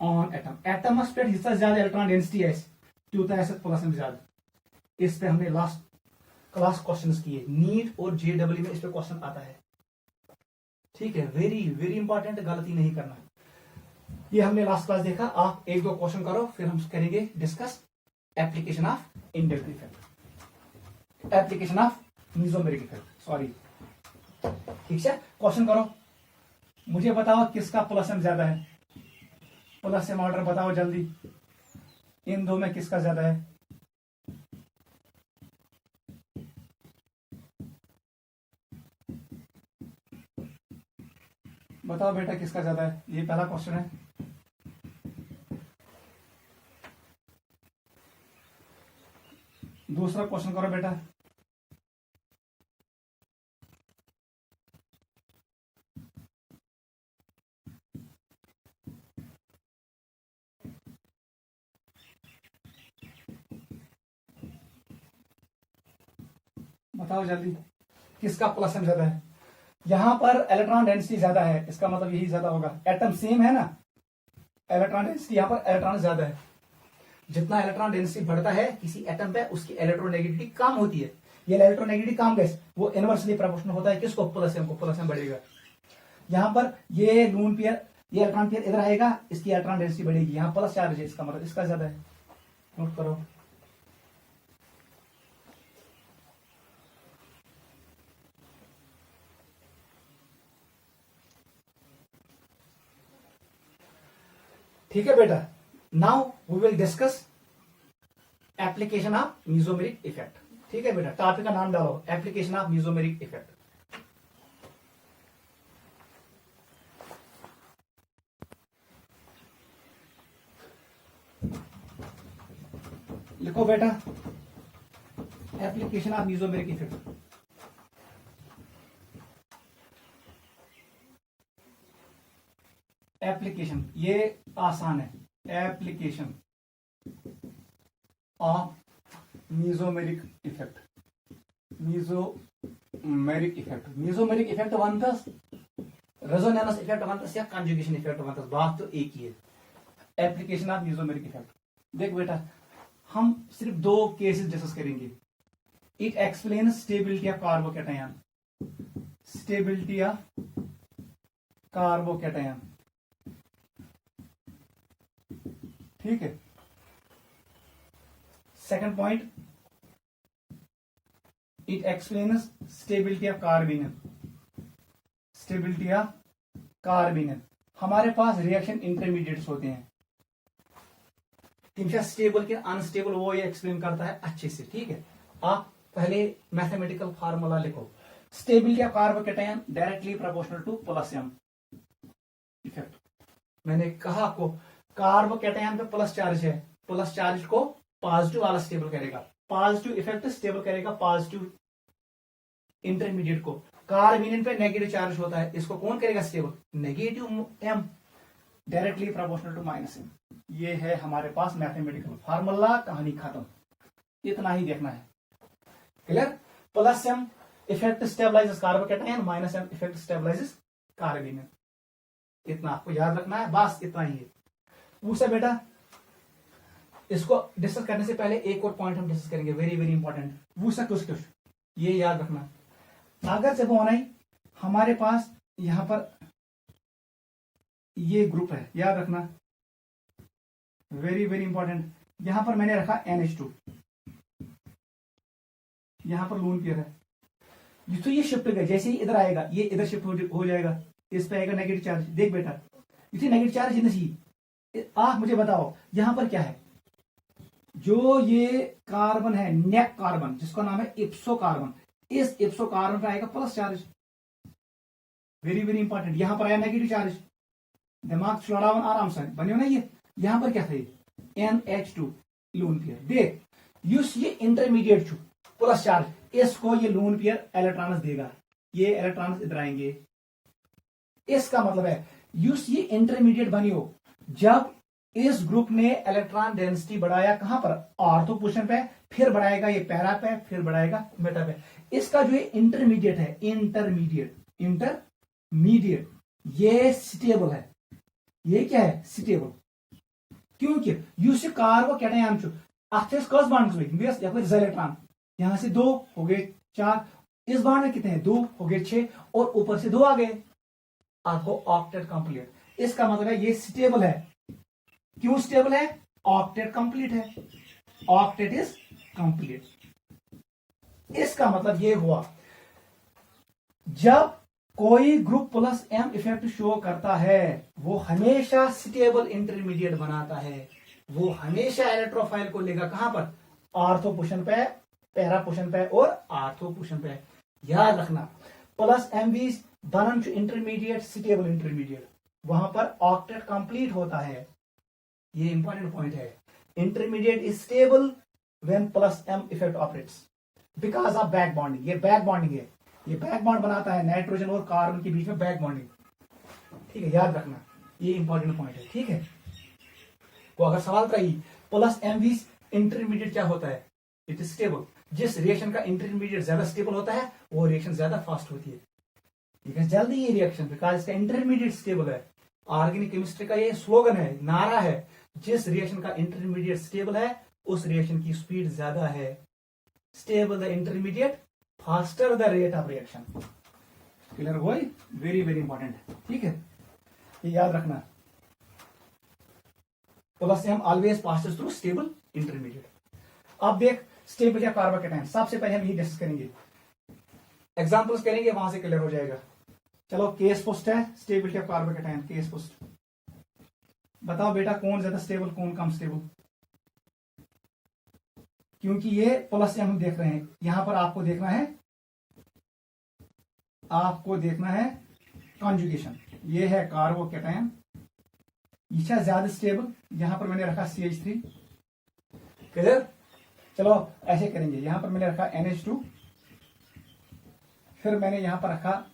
Speaker 1: On atom, atoms पे जितना ज्यादा इलेक्ट्रॉन डेंसिटी है त्यूता ऐसे प्लस एम ज्यादा। इस पे हमने लास्ट क्लास क्वेश्चंस किए, नीट और जेडब्ल्यू में इस पे क्वेश्चन आता है, ठीक है। वेरी वेरी इंपॉर्टेंट, गलती नहीं करना। ये हमने लास्ट क्लास देखा, आप एक दो क्वेश्चन करो, फिर हम करेंगे discuss application of inductive effect, application of mesomeric effect, sorry, ठीक है। क्वेश्चन करो, मुझे बताओ किसका प्लस एम ज्यादा है, प्लस एम ऑर्डर बताओ जल्दी, इन दो में किसका ज्यादा है। बताओ बेटा किसका ज्यादा है, ये पहला क्वेश्चन है। दूसरा क्वेश्चन करो बेटा, बताओ जल्दी किसका प्लस एम ज्यादा है। यहां पर इलेक्ट्रॉन डेंसिटी ज्यादा है, इसका मतलब यही ज्यादा होगा, एटम सेम है ना, इलेक्ट्रॉन डेंसिटी यहां पर इलेक्ट्रॉन ज्यादा है। जितना इलेक्ट्रॉन डेंसिटी बढ़ता है किसी एटम पे, उसकी इलेक्ट्रोनेगेटिविटी कम होती है। ये इलेक्ट्रोनेगेटिविटी कम गैस वो इनवर्सली प्रोपोर्शनल होता है किसको, प्लस एम को, प्लस एम बढ़ेगा। यहां पर ये लून पेयर, ये इलेक्ट्रॉन पेयर इधर आएगा, इसकी इलेक्ट्रॉन डेंसिटी बढ़ेगी, यहां प्लस चार्ज है, इसका मतलब इसका ज्यादा है। नोट करो, ठीक है बेटा। Now we will discuss application of mesomeric effect, ठीक है बेटा। टॉपिक का नाम डालो, एप्लीकेशन ऑफ मेसोमेरिक इफेक्ट। लिखो बेटा, application of mesomeric effect. Application, ये आसान है, application of mesomeric effect, mesomeric effect, mesomeric effect वनतस, रेजोनेंस इफेक्ट वनतस या कंजुगेशन इफेक्ट वनतस, बात तो एक ही है। एप्लीकेशन ऑफ मेसोमेरिक इफेक्ट, देख बेटा हम सिर्फ दो केसेस डिस्कस करेंगे। It explain stability of carbocation, stability of carbocation, ठीक है। Second point, it explains stability of carbanion, stability of carbanion. हमारे पास रिएक्शन इंटरमीडिएट्स होते हैं, तिमशा स्टेबल के अनस्टेबल, वो ये एक्सप्लेन करता है अच्छे से, ठीक है। आप पहले मैथमेटिकल फार्मूला लिखो, stability of carbocation directly proportional to plus M effect. मैंने कहा आपको कार्बोकैटायन पे प्लस चार्ज है, प्लस चार्ज को पॉजिटिव वाला स्टेबल करेगा, पॉजिटिव इफेक्ट स्टेबल करेगा पॉजिटिव इंटरमीडिएट को। कार्बेनियन पे नेगेटिव चार्ज होता है, इसको कौन करेगा stable, negative M directly proportional to minus M. ये है हमारे पास मैथमेटिकल फार्मूला, कहानी खत्म, इतना ही देखना है, clear. Plus M effect stabilises carbocation, minus M effect stabilises carbanion, इतना आपको याद रखना है, बस इतना ही है। पूछा बेटा, इसको डिस्कस करने से पहले एक और पॉइंट हम डिस्कस करेंगे, वेरी वेरी इंपॉर्टेंट, पूछा कुछ कुछ, ये याद रखना। अगर से बनाई हमारे पास यहां पर ये ग्रुप है, याद रखना, वेरी वेरी इंपॉर्टेंट। यहां पर मैंने रखा NH2, यहां पर लोन पेयर है, तो ये शिफ्ट गया, जैसे ही इधर आएगा ये इधर शिफ्ट हो जाएगा, इस पे आएगा नेगेटिव चार्ज। देख बेटा, इसे नेगेटिव चार्ज नहीं, आप मुझे बताओ यहां पर क्या है, जो ये कार्बन है, नेक कार्बन जिसका नाम है इप्सो कार्बन, इस इप्सो कार्बन पर आएगा plus charge. Very very important. यहां पर आया नेगेटिव चार्ज, दिमाग चलावन आराम से बनो ना ये। यहां पर क्या था NH2 लून पेयर। देख युस ये इंटरमीडिएट प्लस चार्ज, इसको ये लून पेयर इलेक्ट्रॉन्स देगा, ये इलेक्ट्रॉन्स इधर आएंगे। इसका मतलब है युस ये इंटरमीडिएट बनियो, जब इस ग्रुप ने इलेक्ट्रॉन डेंसिटी बढ़ाया कहां पर, ऑर्थो पोजीशन पे, फिर बढ़ाएगा ये पैरा पे, फिर बढ़ाएगा मेटा पे। इसका जो इंटरमीडिएट है, इंटरमीडिएट ये स्टेबल है। ये क्या है, स्टेबल। क्योंकि युस कार्बोकैटायन कस बांड इलेक्ट्रॉन, यहां से 2 हो गए 4, इस बांड में कितने हैं 2 हो गए 6, और ऊपर से 2 आ गए, आपको ऑक्टेट कंप्लीट। इसका मतलब है ये स्टेबल है। क्यों स्टेबल है, ऑक्टेट कंप्लीट है, ऑक्टेट इज कंप्लीट। इसका मतलब ये हुआ जब कोई group plus M effect show करता है वो हमेशा स्टेबल इंटरमीडिएट बनाता है, वो हमेशा इलेक्ट्रोफाइल को लेगा कहां पर, ऑर्थो पोजीशन पे, पैरा पोजीशन पे और आर्थो पोजीशन पे। याद रखना प्लस MV बनन इंटरमीडिएट, स्टेबल इंटरमीडिएट, वहां पर ऑक्टेट कंप्लीट होता है। ये इंपॉर्टेंट पॉइंट है। Intermediate is stable when plus M effect operates because of back bonding. ये बैक बॉन्डिंग है, ये बैक बॉन्ड बनाता है नाइट्रोजन और कार्बन के बीच में, बैक बॉन्डिंग। ठीक है, याद रखना ये इंपॉर्टेंट पॉइंट है। ठीक है, तो अगर सवाल का ही प्लस MV इंटरमीडिएट क्या होता है, इट इज स्टेबल। जिस रिएक्शन का इंटरमीडिएट ज्यादा स्टेबल होता है वो रिएक्शन ज्यादा फास्ट होती है, ठीक है, जल्दी ये रिएक्शन, बिकॉज इसका इंटरमीडिएट स्टेबल है। ऑर्गेनिक केमिस्ट्री का ये स्लोगन है, नारा है, जिस रिएक्शन का इंटरमीडिएट स्टेबल है उस रिएक्शन की स्पीड ज्यादा है। Stable the intermediate, faster the rate of reaction. Clear हो, वेरी वेरी इंपॉर्टेंट है। ठीक है, ये याद रखना, plus M always passes through stable intermediate. अब देख स्टेबिलिटी ऑफ कार्बोकैटायन, सबसे पहले हम यही डिस्कस करेंगे, एग्जांपल्स करेंगे, वहां से क्लियर हो जाएगा। चलो केस फर्स्ट है stability of carbocation. Case first बताओ बेटा कौन ज्यादा स्टेबल कौन कम स्टेबल, क्योंकि ये प्लस M हम देख रहे हैं, यहां पर आपको देखना है, आपको देखना है कॉन्जुगेशन। ये है कार्बोकैटायन, ये ज्यादा स्टेबल, यहां पर मैंने रखा CH3। क्लियर, चलो ऐसे करेंगे, यहां पर मैंने रखा NH2, फिर मैंने यहां पर रखा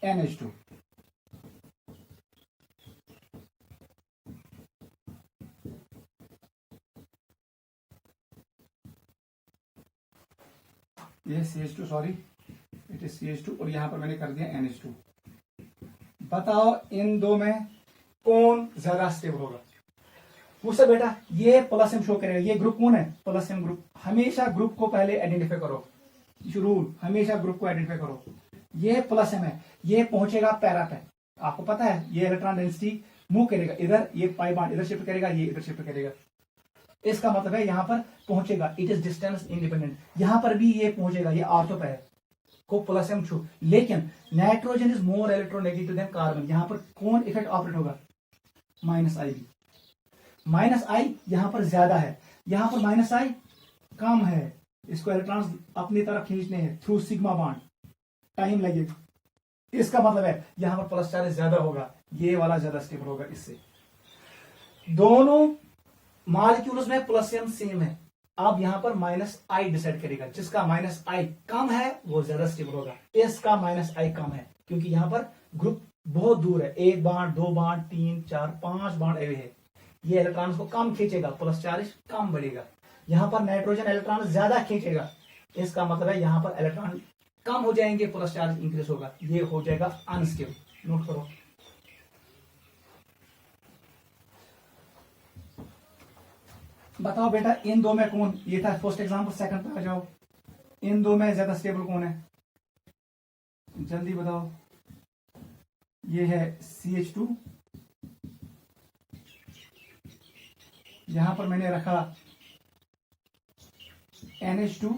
Speaker 1: NH2। ये CH2, sorry it is CH2, और यहां पर मैंने कर दिया NH2। बताओ इन दो में कौन ज्यादा स्टेबल होगा। मुझसे बेटा ये प्लस M शो करेगा, ये ग्रुप कौन है, प्लस M ग्रुप। हमेशा ग्रुप को पहले आइडेंटिफाई करो, रूल हमेशा ग्रुप को आइडेंटिफाई करो। ये प्लस M है, ये पहुंचेगा पैरा पे, आपको पता है ये इलेक्ट्रॉन डेंसिटी मूव करेगा इधर, ये पाई बॉन्ड इधर शिफ्ट करेगा, ये इधर शिफ्ट करेगा। इसका मतलब है यहां पर पहुंचेगा, इट इज डिस्टेंस इंडिपेंडेंट। यहां पर भी ये पहुंचेगा, ये ऑर्थो पे है को प्लस M छू, लेकिन nitrogen is more electronegative than carbon. यहां पर कौन इफेक्ट ऑपरेट होगा, -I। -I यहां पर ज्यादा है, यहां पर -I कम है, इसको इलेक्ट्रॉन्स अपनी तरफ खींचने हैं थ्रू सिग्मा बॉन्ड, टाइम लगेगा। इसका मतलब है यहां पर प्लस चार्ज ज्यादा होगा, ये वाला ज्यादा स्टेबल होगा। इससे दोनों मॉलिक्यूल्स में प्लस M सेम है। अब यहां पर -I डिसाइड करेगा, जिसका -I कम है वो ज्यादा स्टेबल होगा, इसका -I कम है, क्योंकि यहां पर ग्रुप बहुत दूर है, 1 बांड 2 बांड 3 4 5 बांड एवे है, ये इलेक्ट्रॉन्स को कम खींचेगा, प्लस चार्ज कम बढ़ेगा। यहां पर नाइट्रोजन इलेक्ट्रॉन ज्यादा खींचेगा, इसका मतलब है यहां पर इलेक्ट्रॉन कम हो जाएंगे, प्लस चार्ज इंक्रीज होगा, ये हो जाएगा अनस्टेबल। नोट करो। बताओ बेटा इन दो में कौन, ये था फर्स्ट एग्जांपल, सेकंड पे आ जाओ। इन दो में ज्यादा स्टेबल कौन है, जल्दी बताओ। ये है CH2, यहां पर मैंने रखा NH2,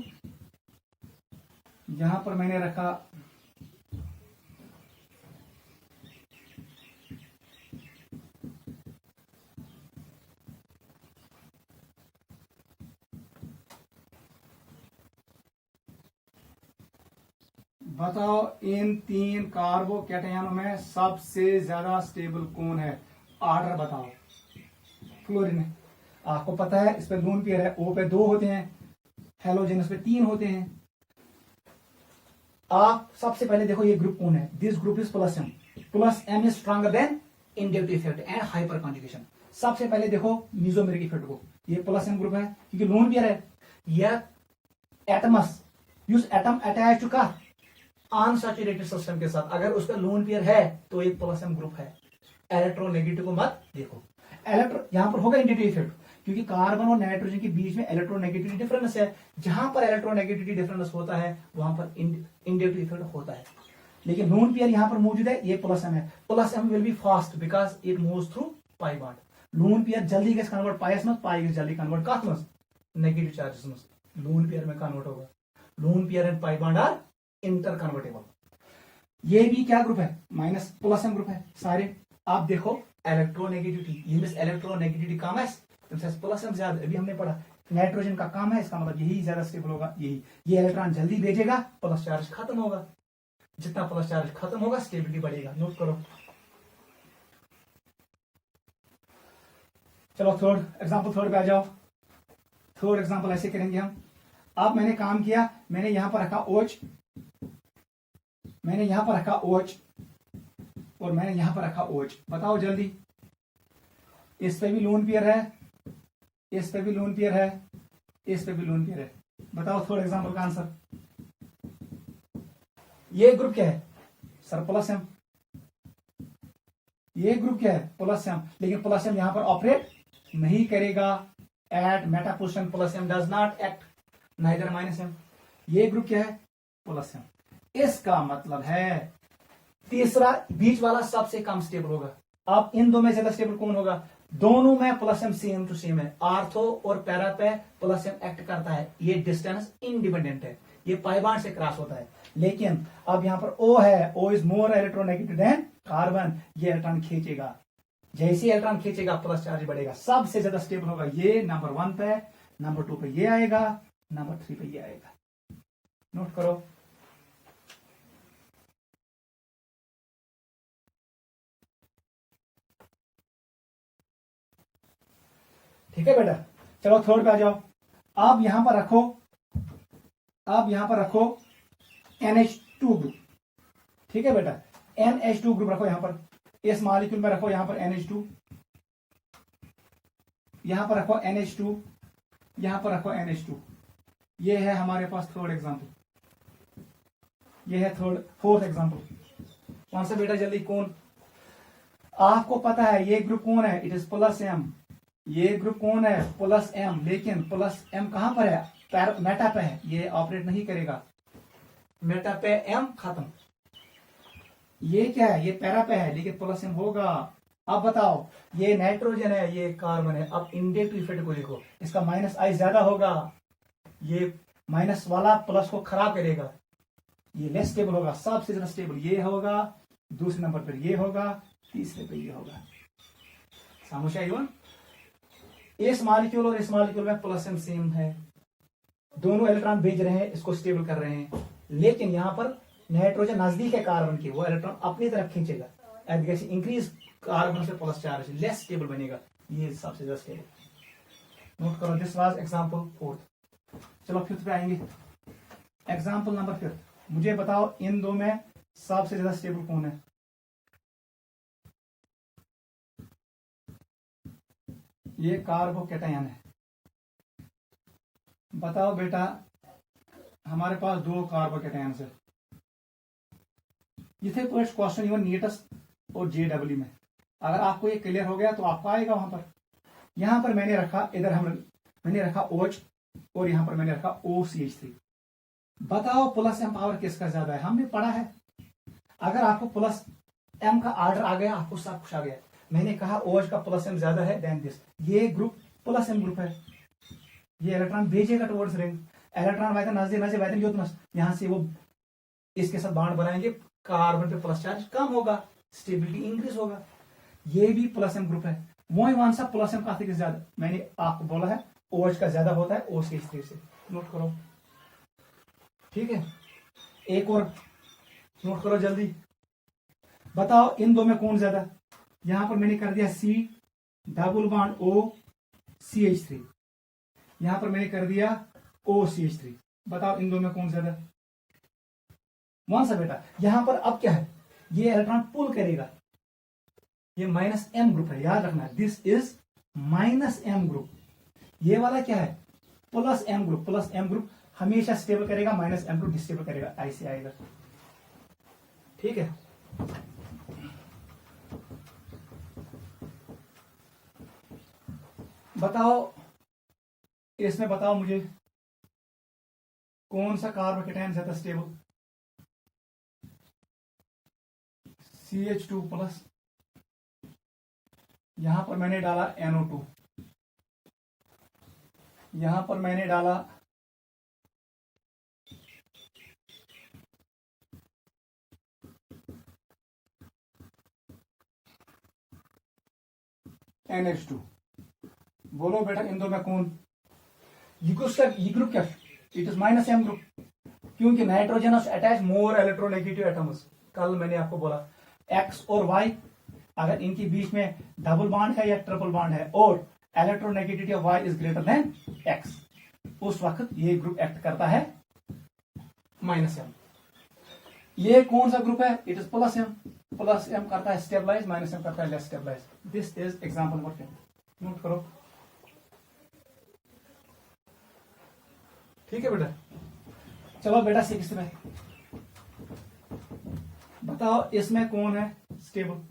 Speaker 1: यहां पर मैंने रखा बताओ इन 3 कार्बोकैटायनों में सबसे ज्यादा स्टेबल कौन है? ऑर्डर बताओ। फ्लोरीन आपको पता है इस पे लोन पेयर है, ओ पे 2 होते हैं, हेलोजनस पे 3 होते हैं। आप सबसे पहले देखो ये ग्रुप कौन है? This group is plus M. Plus M is stronger than inductive effect and hyperconjugation. सबसे पहले देखो मीजोमेरिक इफेक्ट को, ये प्लस एम ग्रुप है क्योंकि लोन पेयर है। यह atoms use atom attach to का अनसैचुरेटेड सिस्टम के साथ, अगर उसका लोन पेयर है तो एक प्लस एम ग्रुप है। इलेक्ट्रोनेगेटिव को मत देखो। यहां पर होगा इंडक्टिव इफेक्ट क्योंकि कार्बन और नाइट्रोजन के बीच में इलेक्ट्रोनेगेटिविटी डिफरेंस है। जहां पर इलेक्ट्रोनेगेटिविटी डिफरेंस होता है वहां पर इंडक्टिव इफेक्ट होता है। लेकिन लोन पेयर यहां पर मौजूद है, ये प्लस एम है। Plus M will be fast because it moves through pi bond. Lone pair जल्दी गैस कन्वर्ट पाइस में, पाई जल्दी कन्वर्ट कथ में, नेगेटिव चार्जेस में। लोन पेयर में कन्वर्ट होगा। Lone pair and pi bond are interconvertible. ये भी क्या ग्रुप है? माइनस प्लस एम ग्रुप है सारे। आप देखो इलेक्ट्रोनेगेटिविटी, ये मींस इलेक्ट्रोनेगेटिविटी कम है, प्लस एम ज्यादा। अभी हमने पढ़ा नाइट्रोजन का काम है, इसका मतलब यही ज्यादा स्टेबल होगा। यही ये इलेक्ट्रॉन जल्दी भेजेगा, प्लस चार्ज खत्म होगा। जितना प्लस चार्ज खत्म होगा स्टेबिलिटी बढ़ेगा। नोट करो। चलो थर्ड एग्जांपल, थर्ड पे आ जाओ। थर्ड एग्जांपल ऐसे करेंगे हम। अब मैंने काम किया, मैंने यहां पर रखा OH, मैंने यहां पर रखा OH और मैंने यहां पर रखा OH। बताओ जल्दी, इस पे भी लोन पेयर है, इस पे भी लोन पेयर है, इस पे भी लोन पेयर है। बताओ थर्ड एग्जांपल का आंसर। ये ग्रुप क्या है सर? Plus M. ये ग्रुप क्या है? Plus M. लेकिन प्लस एम यहां पर ऑपरेट नहीं करेगा। At meta position plus M does not act, neither minus M. ये ग्रुप क्या है? Plus M. इसका मतलब है तीसरा बीच वाला सबसे कम स्टेबल होगा। अब इन दो में ज्यादा स्टेबल कौन होगा? दोनों में plus M same to same है। आर्थो और पैरा पे प्लस एम एक्ट करता है। ये डिस्टेंस इंडिपेंडेंट है, ये पाई बॉन्ड से क्रॉस होता है। लेकिन अब यहां पर O है, O is more electronegative than carbon. ये इलेक्ट्रॉन खींचेगा, जैसे इलेक्ट्रॉन खींचेगा प्लस चार्ज बढ़ेगा। सबसे ज्यादा स्टेबल होगा ये नंबर 1 पे, नंबर 2 पे ये आएगा, नंबर 3 पे ये आएगा। नोट करो। ठीक है बेटा, चलो थर्ड पे आ जाओ। अब यहां पर रखो, अब यहां पर रखो NH2 ग्रुप। ठीक है बेटा, NH2 ग्रुप रखो यहां पर। इस मॉलिक्यूल में रखो यहां पर NH2, यहां पर रखो NH2, यहां पर रखो NH2। ये है हमारे पास थर्ड एग्जांपल, ये है फोर्थ एग्जांपल। कौन सा बेटा जल्दी? कौन? आपको पता है ये ग्रुप कौन है? It is plus M. ये ग्रुप कौन है? Plus M. लेकिन प्लस एम कहां पर है? मेटा पे है, ये ऑपरेट नहीं करेगा। मेटा पे एम खत्म। ये क्या है? ये पैरा पे है, लेकिन प्लस एम होगा। अब बताओ, ये नाइट्रोजन है, ये कार्बन है। अब इंडक्टिव इफेक्ट को देखो, इसका माइनस आई ज्यादा होगा, ये माइनस वाला प्लस को खराब करेगा, ये लेस स्टेबल होगा। सबसे ज्यादा स्टेबल ये होगा, दूसरे नंबर पर ये होगा, तीसरे पे ये होगा। समझ आई? इस मॉलिक्यूल और इस मॉलिक्यूल में प्लस एम सेम है, दोनों इलेक्ट्रॉन भेज रहे हैं, इसको स्टेबल कर रहे हैं। लेकिन यहां पर नाइट्रोजन नजदीक है कार्बन के, वो इलेक्ट्रॉन अपनी तरफ खींचेगा। इंक्रीज कार्बन से प्लस चार्ज, लेस स्टेबल बनेगा। ये सबसे ज्यादा स्टेबल। नोट करो, दिस वाज एग्जांपल फोर्थ। चलो फिफ्थ पे आएंगे। Example number fifth. मुझे बताओ इन दो में सबसे ज्यादा स्टेबल कौन है? ये कार्बोकैटायन है। बताओ बेटा, हमारे पास 2 कार्बोकैटायन है। ये थे फर्स्ट क्वेश्चन इवन नीटस और JW में। अगर आपको ये क्लियर हो गया तो आपको आएगा वहां पर। यहां पर मैंने रखा, इधर मैंने रखा OH और यहां पर मैंने रखा OCH3। बताओ प्लस एम पावर किसका ज्यादा है? हमने पढ़ा है, अगर आपको प्लस एम का ऑर्डर आ गया, आपको सब कुछ आ गया। मैंने कहा OH का प्लस एम ज्यादा है देन दिस। ये ग्रुप प्लस एम ग्रुप है, ये इलेक्ट्रॉन भेजेगा टुवर्ड्स रिंग। इलेक्ट्रॉन वाइतन नजदीक नजदीक वाइतन योतनस, यहां से वो इसके साथ बॉन्ड बनाएंगे, कार्बन पे प्लस चार्ज कम होगा, स्टेबिलिटी इंक्रीज होगा। ये भी प्लस एम ग्रुप है। वही वन सा प्लस एम काफी ज्यादा, मैंने आपको बोला है OH का ज्यादा होता है OCH3 से। नोट करो, ठीक है। एक और नोट करो जल्दी, बताओ इन दो में कौन ज्यादा। यहां पर मैंने कर दिया C double bond O CH3, यहां पर मैंने कर दिया OCH3। बताओ इन दो में कौन ज्यादा। कौन सा बेटा, यहां पर अब क्या है, ये इलेक्ट्रॉन पुल करेगा, ये -m ग्रुप है, याद रखना दिस इज -m ग्रुप। ये वाला क्या है, +m ग्रुप। +m ग्रुप हमेशा स्टेबल करेगा, -m ग्रुप डिस्टेबल करेगा, ऐसे आएगा। ठीक है, बताओ इसमें, बताओ मुझे कौन सा कार्बोकेटायन ज्यादा स्टेबल। CH2+, यहां पर मैंने डाला NO2, यहां पर मैंने डाला NH2। बोलो बेटा इन दो में कौन, ये ग्रुप क्या, इट इज -m ग्रुप, क्योंकि nitrogen attach more electronegative atoms. कल मैंने आपको बोला X और Y अगर इनके बीच में डबल बॉन्ड है या ट्रिपल बॉन्ड है और electronegativity of Y is greater than X, उस वक्त ये ग्रुप एक्ट करता है -m। ये कौन सा ग्रुप है, इट इज +m करता है स्टेबलाइज, -m करता है less stabilize. This is example number 10, note करो। ठीक है बेटा, चलो बेटा 6 में बताओ इसमें कौन है स्टेबल।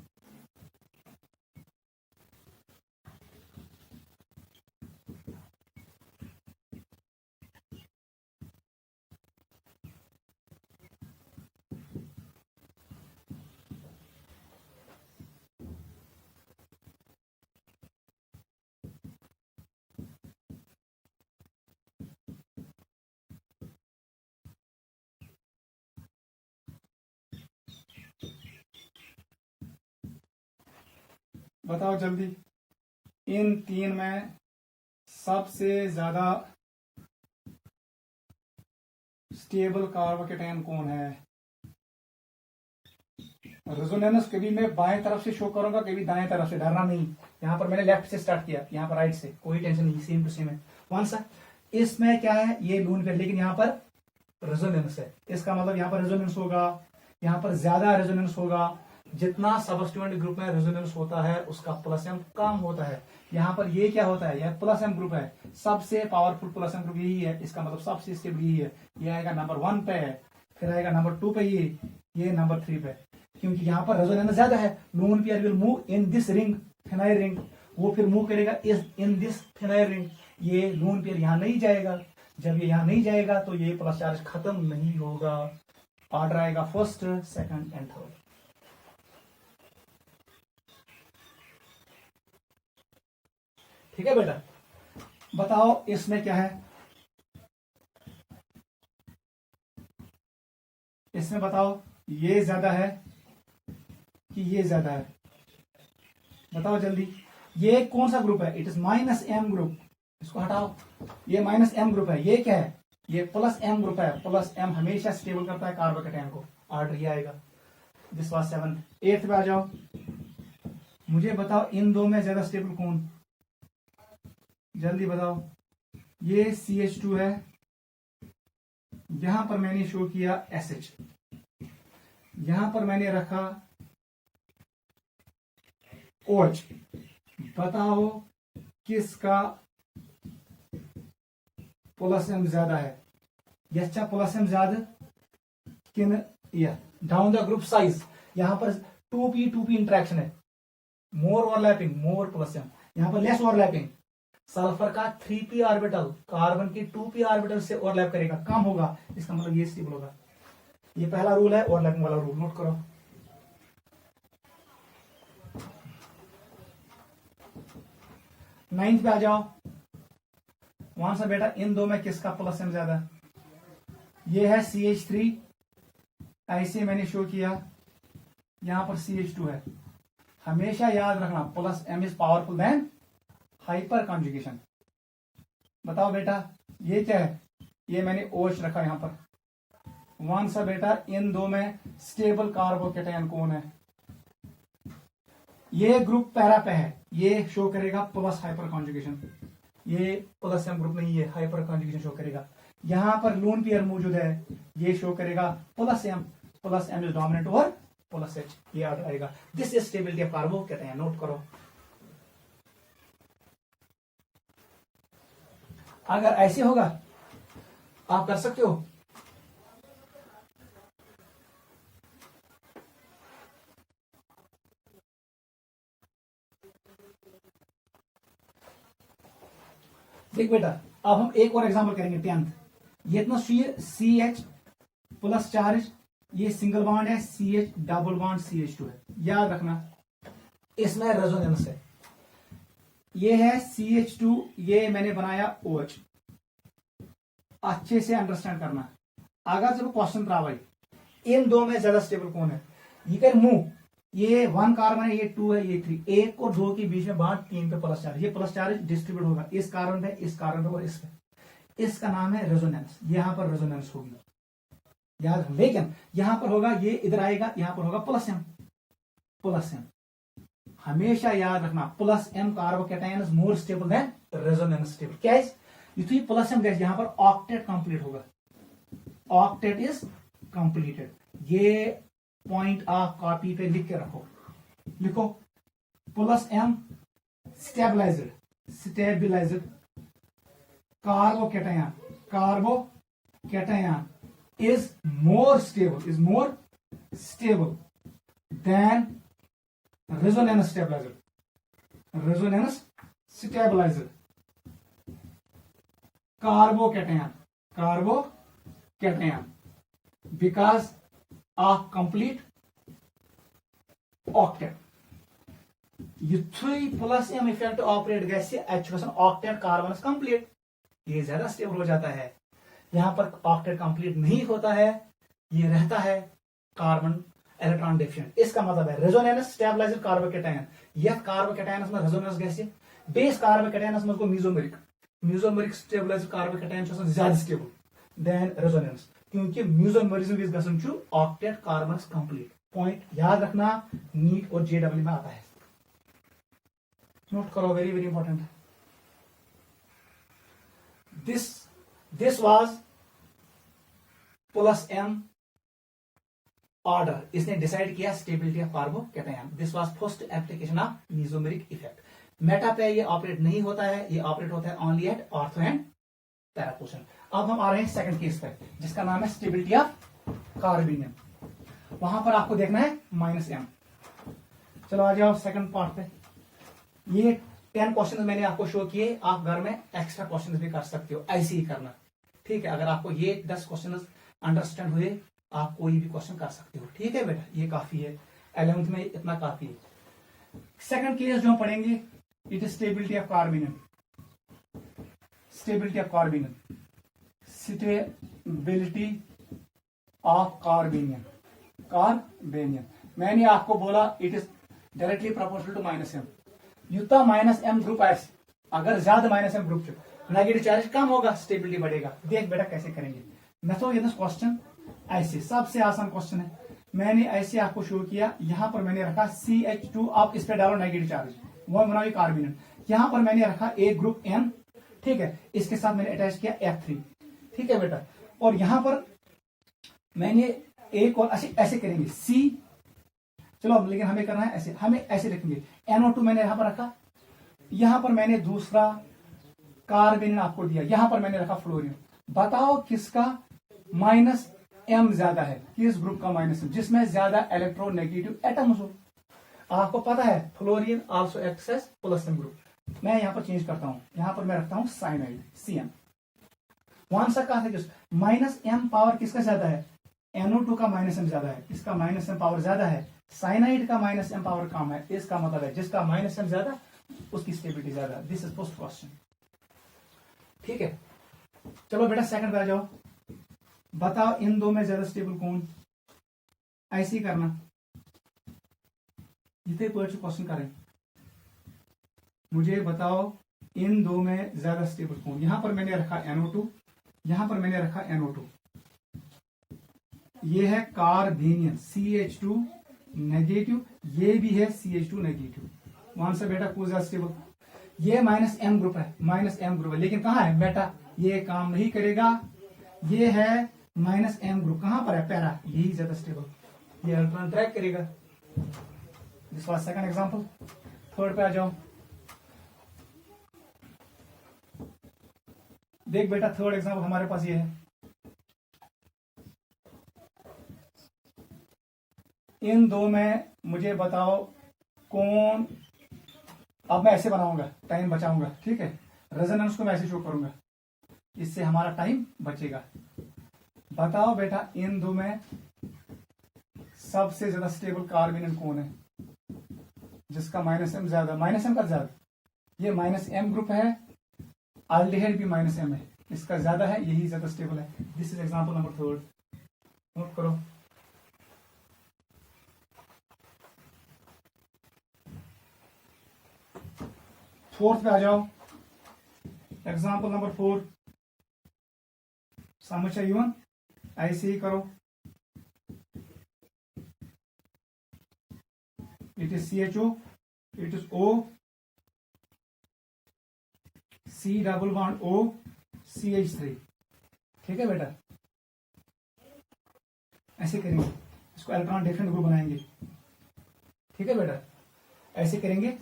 Speaker 1: बताओ जल्दी, इन तीन में सबसे ज्यादा स्टेबल कार्बोकेटायन कौन है। रेजोनेंस कभी मैं बाएं तरफ से शो करूंगा, कभी दाएं तरफ से, डरना नहीं। यहां पर मैंने लेफ्ट से स्टार्ट किया, यहां पर राइट से, कोई टेंशन नहीं, सेम टू सेम है। कौन सा, इसमें क्या है, ये लून पेयर, लेकिन यहां पर रेजोनेंस है, इसका मतलब यहां पर रेजोनेंस होगा, यहां पर ज्यादा रेजोनेंस होगा। जितना सबस्टिट्यूएंट ग्रुप में रेजोनेंस होता है उसका +m कम होता है। यहाँ पर ये क्या होता है, यह +m ग्रुप है, सबसे पावरफुल +m ग्रुप यही है, इसका मतलब सबसे स्टेबल यही है। ये आएगा नंबर 1 पे, फिर आएगा नंबर 2 पे, ये नंबर 3 पे, क्योंकि यहाँ पर रेजोनेंस ज्यादा है। Lone pair will move in this ring, phenyl ring, वो फिर मूव करेगा इन दिस फिनाइल रिंग। ये लोन पेयर यहाँ नहीं जाएगा, जब ये यहाँ नहीं जाएगा तो ये प्लस चार्ज खत्म नहीं होगा। ऑर्डर आएगा फर्स्ट, सेकंड एंड थर्ड। ठीक है बेटा, बताओ इसमें क्या है, इसमें बताओ ये ज्यादा है कि ये ज्यादा है, बताओ जल्दी। ये कौन सा ग्रुप है, इट इज -m ग्रुप, इसको हटाओ, ये -m ग्रुप है। ये क्या है, ये +m ग्रुप है। +m हमेशा स्टेबल करता है कार्बोकेटायन को। ऑर्डर ये आएगा। This was 7। 8 पे आ जाओ, मुझे बताओ इन दो में ज्यादा स्टेबल कौन, जल्दी बताओ। ये CH2 है, यहां पर मैंने शो किया SH, यहां पर मैंने रखा OH। बताओ किसका +m ज्यादा है, यच्चा +m ज्यादा किन यह। डाउन द ग्रुप साइज, यहां पर 2p इंटरेक्शन है, मोर ओवरलैपिंग, मोर +m, यहां पर लेस ओवरलैपिंग। सल्फर का 3p ऑर्बिटल कार्बन की 2p ऑर्बिटल से ओवरलैप करेगा, कम होगा, इसका मतलब ये स्टेबल होगा। ये पहला रूल है ओवरलैपिंग वाला रूल, नोट करो। नाइन्थ पे आ जाओ, वहां से बेटा इन दो में किसका +m ज्यादा, ये है CH3, ऐसे मैंने शो किया, यहां पर CH2 है। हमेशा याद रखना +m is powerful than hyper conjugation. बताओ बेटा ये क्या है, ये मैंने OH रखा यहां पर, वन सा बेटा इन दो में स्टेबल कार्बोकेटायन कौन है? ये ग्रुप पैरा पे है, ये शो करेगा प्लस हाइपर कॉन्जुगेशन, ये प्लस एम ग्रुप नहीं, ये हाइपर कॉन्जुगेशन शो करेगा। यहां पर लोन पेयर मौजूद है, ये शो करेगा प्लस एम इज डोमिनेंट और प्लस एच, ये ऑर्डर आएगा। This is stability of carbocation, note करो। अगर ऐसे होगा आप कर सकते हो। देख बेटा, अब हम एक और एग्जांपल करेंगे 10th। ये इतना सी एच प्लस चार्ज, ये सिंगल बॉन्ड है, C H double bond CH2 है। याद रखना इसमें रेजोनेंस है। ये है CH2, ये मैंने बनाया OH। अच्छे से अंडरस्टैंड करना। अगर जब क्वेश्चन था भाई इन दो में ज्यादा स्टेबल कौन है, ये कैन मूव, ये 1 कार्बन है, ये 2 है, ये 3, 1 और 2 के बीच में बांट 3 पे प्लस चार्ज, ये प्लस चार्ज डिस्ट्रीब्यूट होगा इस कार्बन पे, इस कार्बन पे और इस पे। इसका नाम है रेजोनेंस। यहां पर रेजोनेंस होगी, याद। लेकिन यहां पर होगा, ये इधर आएगा, यहां पर होगा प्लस एम। हमेशा याद रखना plus M carbocation is more stable than resonance stable. क्या युथु प्लस एम गैस यहां पर ऑक्टेट कंप्लीट होगा, ऑक्टेट इज कंप्लीटेड। ये पॉइंट आप कॉपी पे लिख के रखो, लिखो plus M stabilized carbocation is more stable than resonance stabilizer carbocation because of complete octet। युथुई प्लस एम इफेक्ट ऑपरेट गैस ऑक्टेट कार्बन कंप्लीट, ये ज्यादा स्टेबल हो जाता है। यहां पर ऑक्टेट कंप्लीट नहीं होता है, ये रहता है कार्बन इलेक्ट्रॉन डेफिशिएंट। इसका मतलब है रेजोनेंस स्टेबलाइजर कार्बोकेटायन, यह कार्बोकेटायन में रेजोनेंस गैस बेस कार्बोकेटायन में को मीजोमेरिक स्टेबलाइजर कार्बोकेटायन ज्यादा स्टेबल देन रेजोनेंस, क्योंकि मीजोमेरिज्म इज गसन to octet carbon complete. Point याद रखना, नीट और JEE में आता है, नोट करो, very very important. This was plus M order, इसने डिसाइड किया stability of carbocation. This was first application of mesomeric effect. Meta पे ये ऑपरेट नहीं होता है, ये ऑपरेट होता है only at ortho and para position. अब हम आ रहे हैं सेकंड केस पे, जिसका नाम है स्टेबिलिटी ऑफ कार्बोनियम। वहां पर आपको देखना है -m। चलो आ जाओ सेकंड पार्ट पे। ये 10 क्वेश्चन मैंने आपको शो किए, आप घर में एक्स्ट्रा क्वेश्चन भी कर सकते हो, ऐसे ही करना, ठीक है। अगर आपको ये 10 क्वेश्चन अंडरस्टैंड हुए, आप कोई भी क्वेश्चन कर सकते हो, ठीक है बेटा, ये काफी है, 11th में इतना काफी है। सेकंड केस जो हम पढ़ेंगे, it is stability of carbonium. Stability of carbonium, stability of carbonium. मैंने आपको बोला it is directly proportional to -m। युता -m ग्रुप एस, अगर ज्यादा -m ग्रुप नेगेटिव चार्ज कम होगा, स्टेबिलिटी बढ़ेगा। देख बेटा कैसे करेंगे। मेथोड क्वेश्चन ऐसे, सबसे आसान क्वेश्चन है। मैंने ऐसे आपको शो किया, यहां पर मैंने रखा CH2, आप इस पे डालो नेगेटिव चार्ज, वो बनाओ कार्बोनियम। यहां पर मैंने रखा एक ग्रुप N, ठीक है, इसके साथ मैंने अटैच किया F3, ठीक है बेटा। और यहां पर मैंने एक और ऐसे करेंगे C, चलो लेकिन हमें करना है ऐसे, हमें ऐसे लिखेंगे NO2 मैंने यहां पर रखा, यहां पर मैंने दूसरा कार्बन आपको दिया, यहां पर मैंने रखा फ्लोरीन। बताओ किसका -m ज्यादा है, किस ग्रुप का -m, जिसमें ज्यादा इलेक्ट्रोनेगेटिव एटम्स हो। आपको पता है fluorine also acts as plus M group. मैं यहां पर चेंज करता हूं, यहां पर मैं रखता हूं साइनाइड CN। वहां से कहा था -m पावर किसका ज्यादा है, NO2 का -m ज्यादा है, इसका -m पावर ज्यादा है, साइनाइड का -m पावर कम है। इसका मतलब है जिसका -m ज्यादा उसकी स्टेबिलिटी ज्यादा। दिस इज फर्स्ट क्वेश्चन, ठीक है। चलो बेटा सेकंड पे आ जाओ, बताओ इन दो में ज्यादा स्टेबल कौन। ऐसे ही करना, जितने क्वेश्चन करें, मुझे बताओ इन दो में ज्यादा स्टेबल कौन। यहां पर मैंने रखा NO2, यहां पर मैंने रखा NO2, ये है कार्बेनियन CH2 नेगेटिव, ये भी है CH2 नेगेटिव। वन से बेटा कौन सा स्टेबल, ये -m ग्रुप है, -m ग्रुप है, लेकिन कहाँ है बेटा, ये काम नहीं करेगा, ये है -m ग्रुप, कहां पर है पैरा, यही ज्यादा स्टेबल, ये इलेक्ट्रॉन ट्रैक करेगा। This was second example. Third पे आ जाओ, देख बेटा थर्ड एग्जांपल हमारे पास ये है, इन दो में मुझे बताओ कौन, अब मैं ऐसे बनाऊंगा, टाइम बचाऊंगा, ठीक है, रेजोनेंस को मैं ऐसे शो करूंगा, इससे हमारा टाइम बचेगा। बताओ बेटा इन दो में सबसे ज्यादा स्टेबल कार्बोनियन कौन है, जिसका -m ज्यादा, -m का ज्यादा, ये -m ग्रुप है, एल्डिहाइड भी -m है, इसका ज्यादा है, यही ज्यादा स्टेबल है। This is example number third, note करो। फोर्थ पे आ जाओ, एग्जांपल नंबर 4, समझ चाहिए, ऐसे ही करो। It is CHO, it is O, C double bond O, CH3, ठीक है बेटा, ऐसे करेंगे, इसको इलेक्ट्रॉन डिफरेंट ग्रुप बनाएंगे, ठीक है बेटा, ऐसे करेंगे।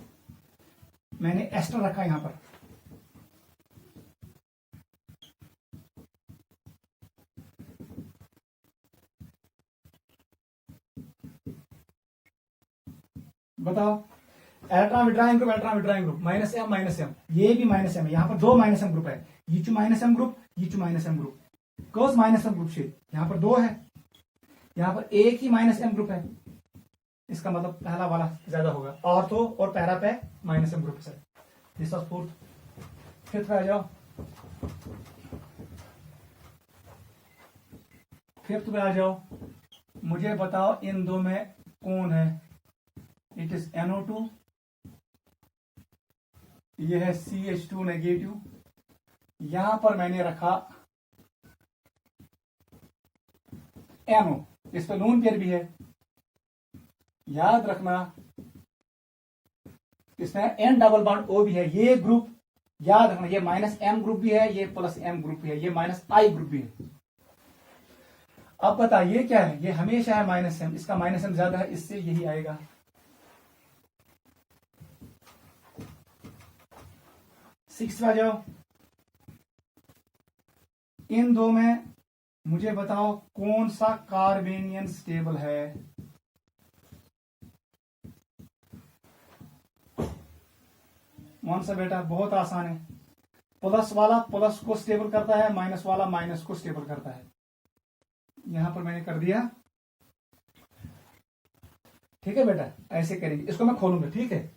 Speaker 1: मैंने एस्टर रखा यहां पर, बताओ electron withdrawing group, electron withdrawing group, -m, ये भी -m है, यहां पर दो -m ग्रुप है, ये -m ग्रुप, ये -m ग्रुप, कौन -m ग्रुप से, यहां पर दो है, यहां पर एक ही -m ग्रुप है, इसका मतलब पहला वाला ज्यादा होगा, ऑर्थो और पैरा पे -m ग्रुप से। This was fourth. फिफ्थ पे आ जाओ, फिफ्थ पे आ जाओ, मुझे बताओ इन दो में कौन है, इट इज NO2, ये है CH2 नेगेटिव, यहां पर मैंने रखा NO, इस पर लोन पेयर भी है, याद रखना इसमें N डबल बॉन्ड O भी है, ये ग्रुप याद रखना, ये -m ग्रुप भी है, ये +m ग्रुप भी है, ये -I ग्रुप भी है। अब बताइए क्या है, ये हमेशा है -m, इसका -m ज्यादा है, इससे यही आएगा। सिक्स आ जाओ, इन दो में मुझे बताओ कौन सा कार्बेनियन स्टेबल है, कौन सा बेटा, बहुत आसान है, प्लस वाला प्लस को स्टेबल करता है, माइनस वाला माइनस को स्टेबल करता है, यहां पर मैंने कर दिया, ठीक है बेटा, ऐसे करेंगे, इसको मैं खोलूंगा, ठीक है,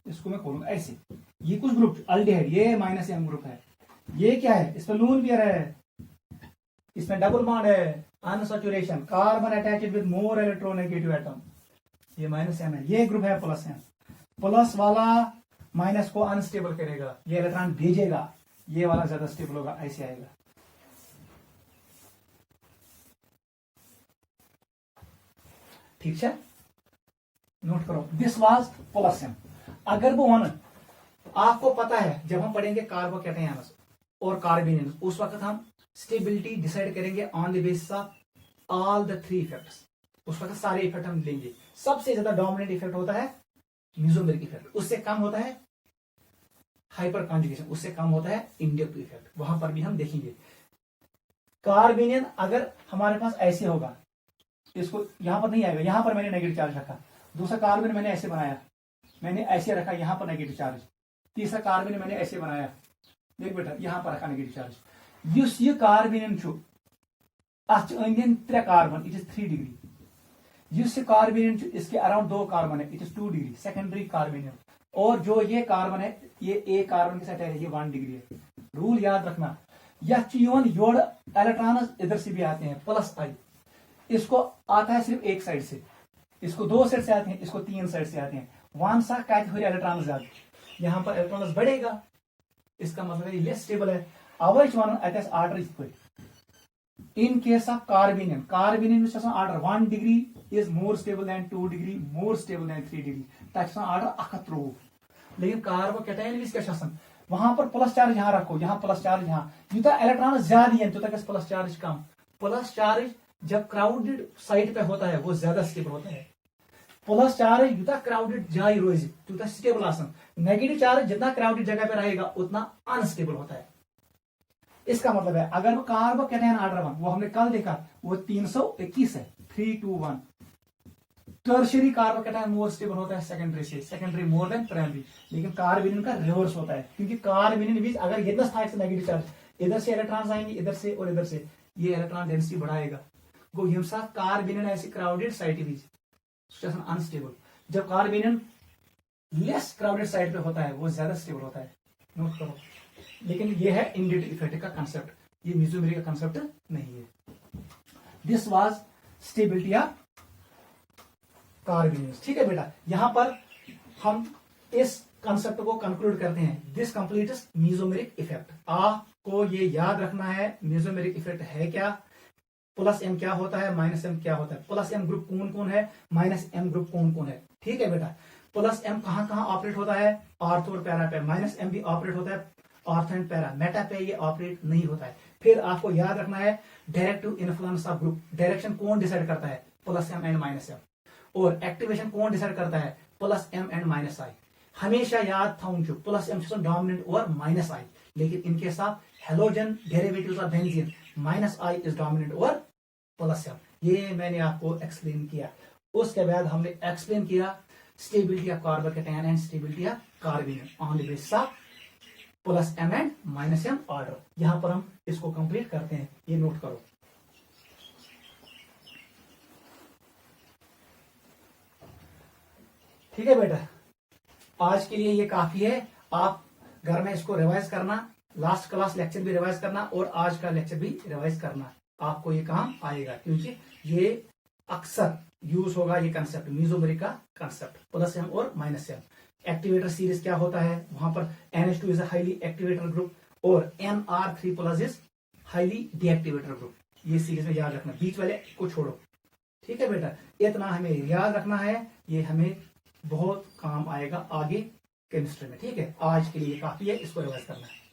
Speaker 1: इसको मैं खोलूंगा ऐसे, ये कुछ ग्रुप अल्डिहाइड, ये -m ग्रुप है, ये क्या है, इस पर लून पेयर है, इसमें डबल बॉन्ड है, unsaturation, carbon attached with more electronegative atom, ये -m है, ये ग्रुप है +m, प्लस वाला माइनस को अनस्टेबल करेगा, ये इलेक्ट्रॉन भेजेगा, ये वाला ज्यादा स्टेबल होगा, ऐसे आएगा। ठीक है, नोट करो, दिस वाज +m। अगर वो वन, आपको पता है जब हम पढ़ेंगे कार्बोकैटायन्स और कार्बेनियंस, उस वक्त हम स्टेबिलिटी डिसाइड करेंगे on the basis of all the 3 effects, उस वक्त सारे इफेक्ट हम लेंगे। सबसे ज्यादा डोमिनेंट इफेक्ट होता है मेसोमेरिक इफेक्ट, उससे कम होता है हाइपर कॉन्जुगेशन, उससे कम होता है इंडक्टिव इफेक्ट, वहां पर भी हम देखेंगे। कार्बेनियन अगर हमारे पास ऐसे होगा, इसको यहां पर नहीं आएगा, यहां पर मैंने नेगेटिव चार्ज रखा, दूसरा कार्बन मैंने ऐसे बनाया, मैंने ऐसे रखा, यहां पर नेगेटिव चार्ज, तीसरा कार्बन मैंने ऐसे बनाया, देख बेटा यहां पर रखा नेगेटिव चार्ज, युस ये कार्बेनियन छु अच अंदन 3 कार्बन, इट इज 3 डिग्री, युस कार्बेनियन छु इसके अराउंड 2 कार्बन है, it is 2 degree, secondary carbanion, और जो ये कार्बन है, ये ए कार्बन के साथ है, ये 1 डिग्री है। रूल याद रखना, यह योड़ इलेक्ट्रॉन इधर से भी आते हैं, +I, इसको आता है सिर्फ एक साइड से, इसको 2 साइड से आते हैं, इसको 3 साइड से आते हैं, वन सा इलेक्ट्रॉन ज्यादा, यहां पर इलेक्ट्रॉन बढ़ेगा, इसका मतलब ये लेस स्टेबल है। अवै वन अत आर्डर इत In case of carbanium which is order 1 degree is more stable than 2 degree, more stable than 3 degree. That's order 113. लेकिन कार्बोकैटायन विच क्या वहां पर प्लस चार्ज यहां रखो, यहां प्लस चार्ज यहां, युता इलेक्ट्रॉन ज्यादा है तो प्लस चार्ज कम. प्लस चार्ज जब क्राउडेड साइट पे होता है वो ज्यादा स्टेबल होता है. प्लस चार्ज युता क्राउडेड जाय रोज तुता स्टेबल आसन. नेगेटिव चार्ज जितना क्राउडेड जगह पे रहेगा उतना अनस्टेबल होता है. इसका मतलब है अगर कार्बोकैटायन ऑर्डर 1 वो हमने कल देखा वो 321 है, 321. टर्शियरी कार्बोकैटायन मोर स्टेबल होता है सेकेंडरी से, सेकेंडरी मोर देन प्राइमरी. लेकिन कार्बोनियन का रिवर्स होता है क्योंकि कार्बोनियन बीच अगर ये नेगेटिव चार्ज इधर से इलेक्ट्रॉन्स आएंगे, इधर से और इधर से, ये इलेक्ट्रॉन डेंसिटी बढ़ाएगा. गो यम साथ कार्बोनियन ऐसी क्राउडेड साइट बीच अनस्टेबल. जब कार्बोनियन लेस क्राउडेड साइट पे होता है वो ज्यादा स्टेबल होता है. नोट करो. लेकिन ये है इंडिट इफेक्ट का कंसेप्ट, ये मेसोमेरी का कंसेप्ट नहीं है. This was stability of carbanions. ठीक है बेटा, यहां पर हम इस कंसेप्ट को कंक्लूड करते हैं. This completes mesomeric effect. आपको ये याद रखना है मेसोमेरिक इफेक्ट है क्या, प्लस एम क्या होता है, माइनस एम क्या होता है, प्लस एम ग्रुप कौन कौन है, माइनस एम ग्रुप कौन कौन है. ठीक है बेटा, प्लस एम कहां कहां ऑपरेट होता है, ऑर्थो और पैरा पे. माइनस एम भी ऑपरेट होता है ऑर्थो एंड पैरा, मेटा पे ये ऑपरेट नहीं होता है. फिर आपको याद रखना है directive influence of group. Direction कौन डिसाइड करता है, plus M and minus M. और एक्टिवेशन कौन डिसाइड करता है, plus M and minus I. हमेशा याद था प्लस एम डोमिनेंट और माइनस आई. लेकिन इनके साथ halogen derivatives of benzene minus I is dominant और प्लस एम. ये मैंने आपको एक्सप्लेन किया. उसके बाद हमने एक्सप्लेन किया stability of carbocation and stability of carbanion on the basis of plus M and minus M order. यहां पर हम इसको कंप्लीट करते हैं, ये नोट करो. ठीक है बेटा, आज के लिए ये काफी है. आप घर में इसको रिवाइज करना, लास्ट क्लास लेक्चर भी रिवाइज करना और आज का लेक्चर भी रिवाइज करना. आपको ये काम आएगा क्योंकि ये अक्सर यूज होगा ये कंसेप्ट, मेसोमेरी का कंसेप्ट, प्लस एम और माइनस एम. एक्टिवेटर सीरीज क्या होता है, वहां पर NH2 is highly activator group और NR3+ is highly deactivator group. ये सीरीज में याद रखना, बीच वाले को छोड़ो. ठीक है बेटा, इतना हमें याद रखना है, ये हमें बहुत काम आएगा आगे केमिस्ट्री में. ठीक है, आज के लिए काफी है, इसको रिवाइज करना है.